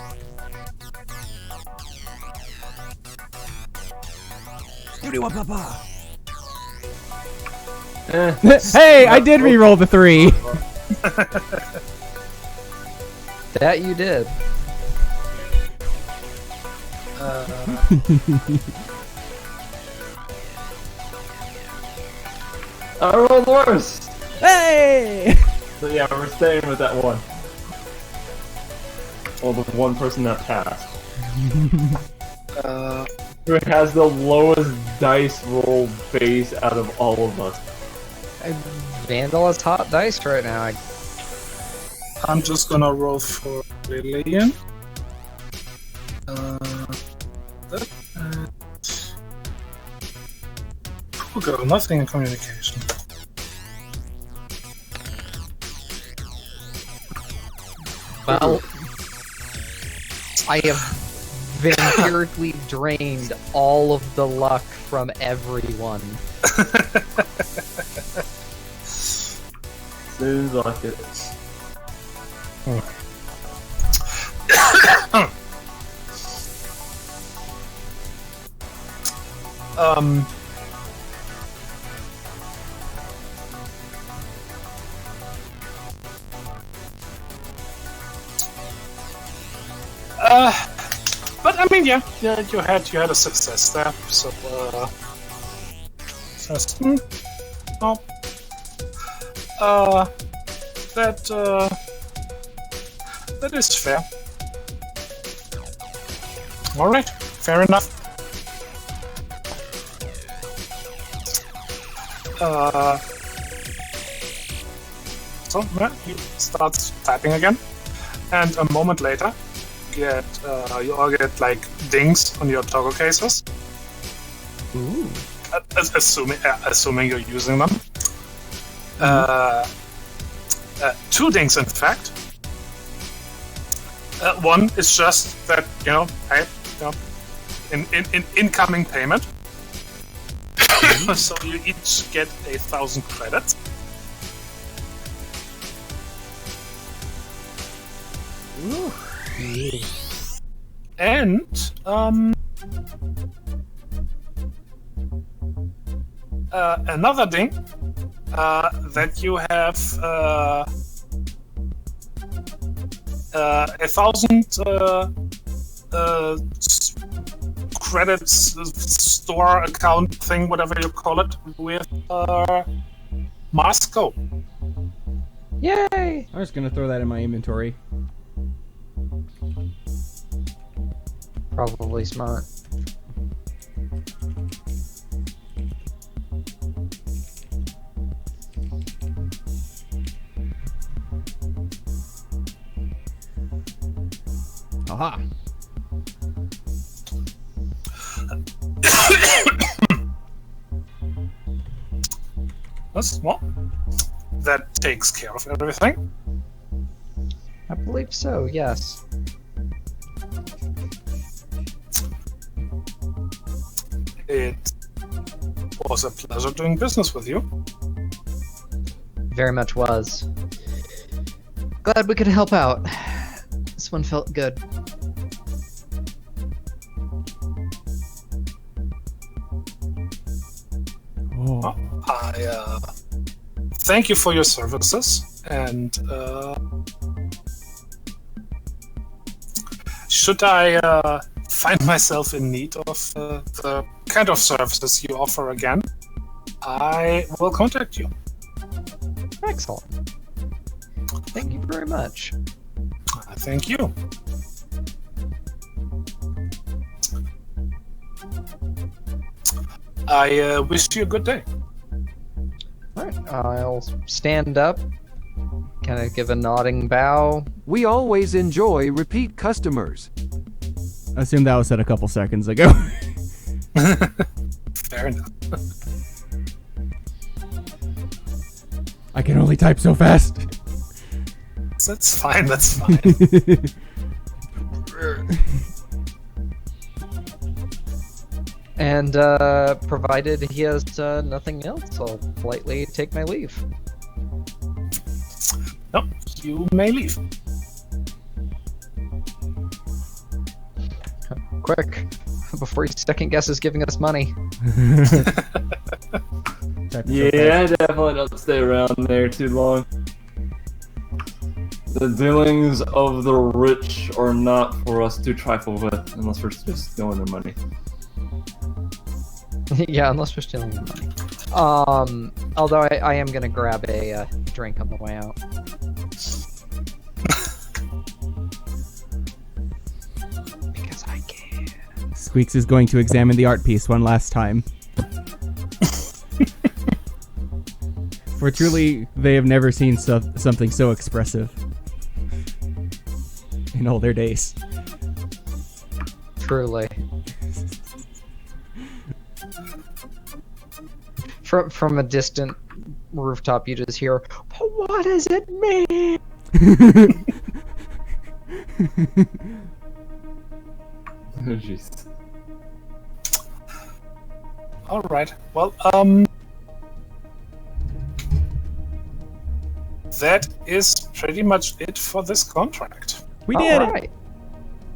Hey, I did re-roll the 3. That you did. I rolled worse! Hey! So yeah, we're staying with that one. Well, the one person that passed. Who has the lowest dice roll base out of all of us. Vandal is hot dice right now. I'm just gonna roll for Lillian. Poor girl, nothing in communication. Well, I have vampirically drained all of the luck from everyone. Seems like it. But I mean, yeah, you had a success there, so just that is fair. All right, fair enough. So he starts typing again, and a moment later, you all get like dings on your toggle cases. Ooh. Assuming you're using them. 2 dings, in fact. One is just that in incoming payment. So you each get 1,000 credits. Ooh. And another ding that you have 1,000 credits store account thing, whatever you call it, with Moscow. Yay! I'm just gonna throw that in my inventory. Probably smart. Aha! Well, that takes care of everything. I believe so, yes. It was a pleasure doing business with you. Very much was. Glad we could help out. This one felt good. Oh. I thank you for your services, and should I find myself in need of the kind of services you offer again, I will contact you. Excellent. Thank you very much. Thank you. I wish you a good day. Alright, I'll stand up, kind of give a nodding bow. We always enjoy repeat customers. I assume that was said a couple seconds ago. Fair enough. I can only type so fast. That's fine, that's fine. And provided he has nothing else, I'll politely take my leave. No, you may leave. Quick, before he second guesses giving us money. Try contract. Yeah, definitely don't stay around there too long. The dealings of the rich are not for us to trifle with, unless we're just stealing their money. Yeah, unless we're stealing the money. Although I am gonna grab a drink on the way out. Because I can. Squeaks is going to examine the art piece one last time. For truly, they have never seen something so expressive in all their days. Truly. From a distant rooftop, you just hear, "What does it mean?" Oh, jeez. All right. Well, that is pretty much it for this contract. We did it! Alright.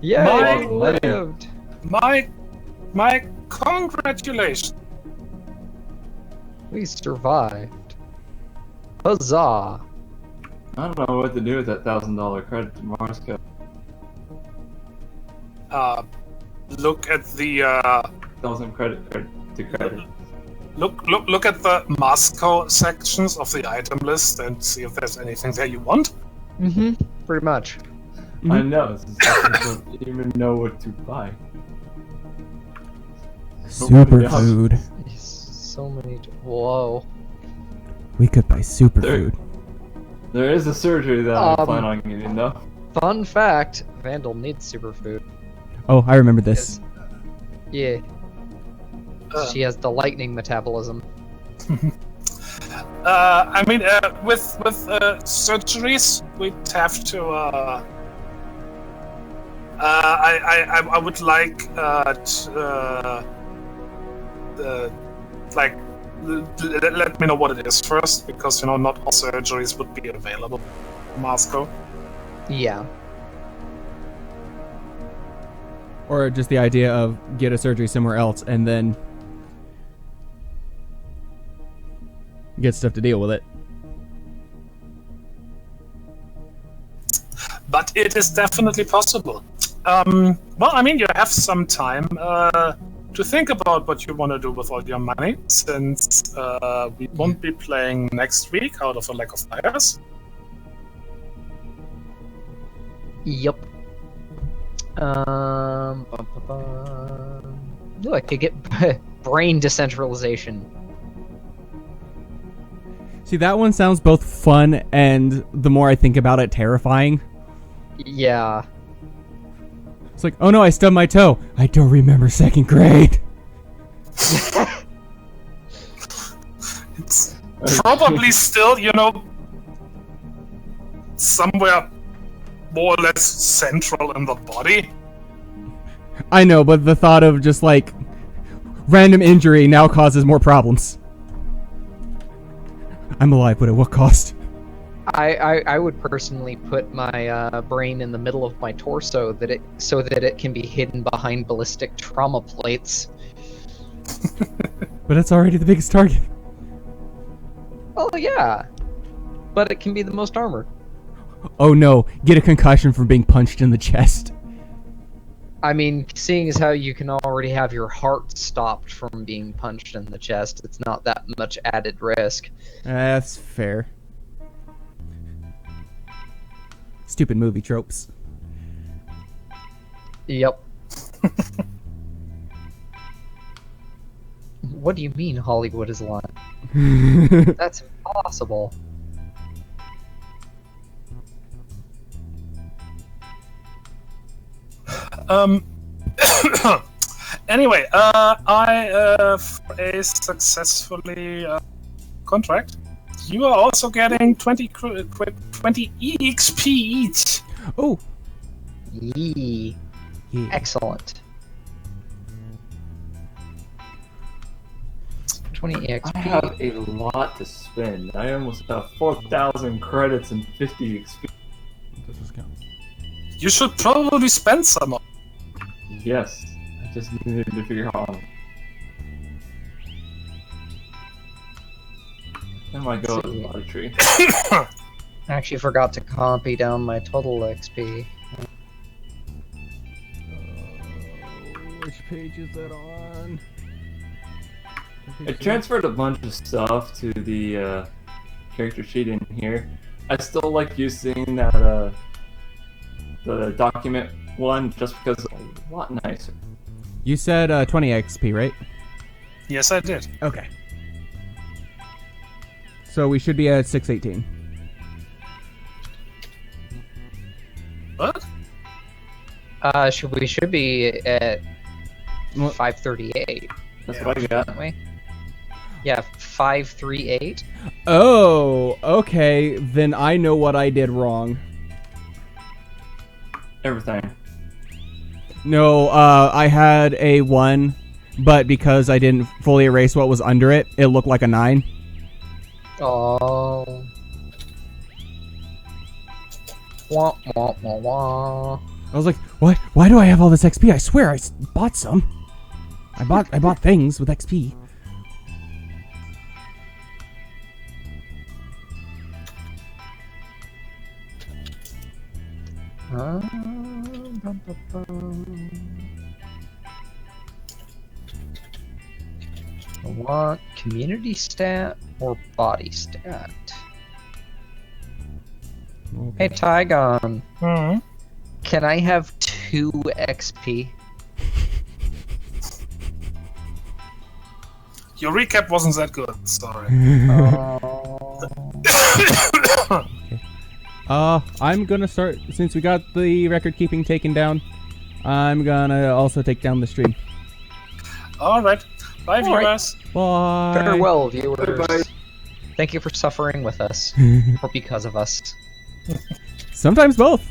Yay, My- we lived. My congratulations. We survived. Huzzah. I don't know what to do with that $1,000 credit to Moscow. Look at the 1,000 credit to credit. look at the Moscow sections of the item list and see if there's anything there you want. Mm-hmm. Pretty much. I know. It's just, I don't even know what to buy. Superfood. So many. Whoa. We could buy superfood. There is a surgery that I plan on getting though. Fun fact: Vandal needs superfood. Oh, I remember this. Yeah. She has the lightning metabolism. I mean, with surgeries, we'd have to. I would like let me know what it is first, because not all surgeries would be available in Moscow. Yeah. Or just the idea of get a surgery somewhere else and then get stuff to deal with it. But it is definitely possible. Well, I mean, you have some time to think about what you want to do with all your money, since we won't be playing next week out of a lack of players. Yep. Ooh, I could get brain decentralization. See, that one sounds both fun and, the more I think about it, terrifying. Yeah. It's like, oh no, I stubbed my toe. I don't remember second grade. It's probably still, somewhere more or less central in the body. I know, but the thought of just like random injury now causes more problems. I'm alive, but at what cost? I would personally put my brain in the middle of my torso so that it can be hidden behind ballistic trauma plates. But it's already the biggest target. Oh yeah, but it can be the most armored. Oh no, get a concussion from being punched in the chest. I mean, seeing as how you can already have your heart stopped from being punched in the chest, it's not that much added risk. That's fair. Stupid movie tropes. Yep. What do you mean Hollywood is lying? That's impossible. Anyway, I for a successfully contract, you are also getting 20 EXP each. Oh, Yee. yeah. Excellent. 20 EXP. I have a lot to spend. I almost have 4,000 credits and 50 XP. You should probably spend some of Yes, I just needed to figure out. I might go with the body tree. I actually forgot to copy down my total XP. Which page is that on? I transferred a bunch of stuff to the character sheet in here. I still like using that the document one just because it's a lot nicer. You said 20 XP, right? Yes, I did. Okay. So we should be at 618. What? We should be at Well- 538, That's what I got. aren't we? Yeah, 538. Oh, okay. Then I know what I did wrong. Everything. No, I had a 1, but because I didn't fully erase what was under it, it looked like a 9. Oh. Wah, wah, wah, wah. I was like, what? Why do I have all this XP? I swear I bought some. I bought things with XP. Bum, bum, bum. I want community stat or body stat. Hey Tygon, Hmm. can I have 2 XP? Your recap wasn't that good. Sorry. I'm gonna start, since we got the record keeping taken down, I'm gonna also take down the stream. All right. Bye, All right. viewers. Bye. Farewell, viewers. Bye-bye. Thank you for suffering with us, or because of us. Sometimes both.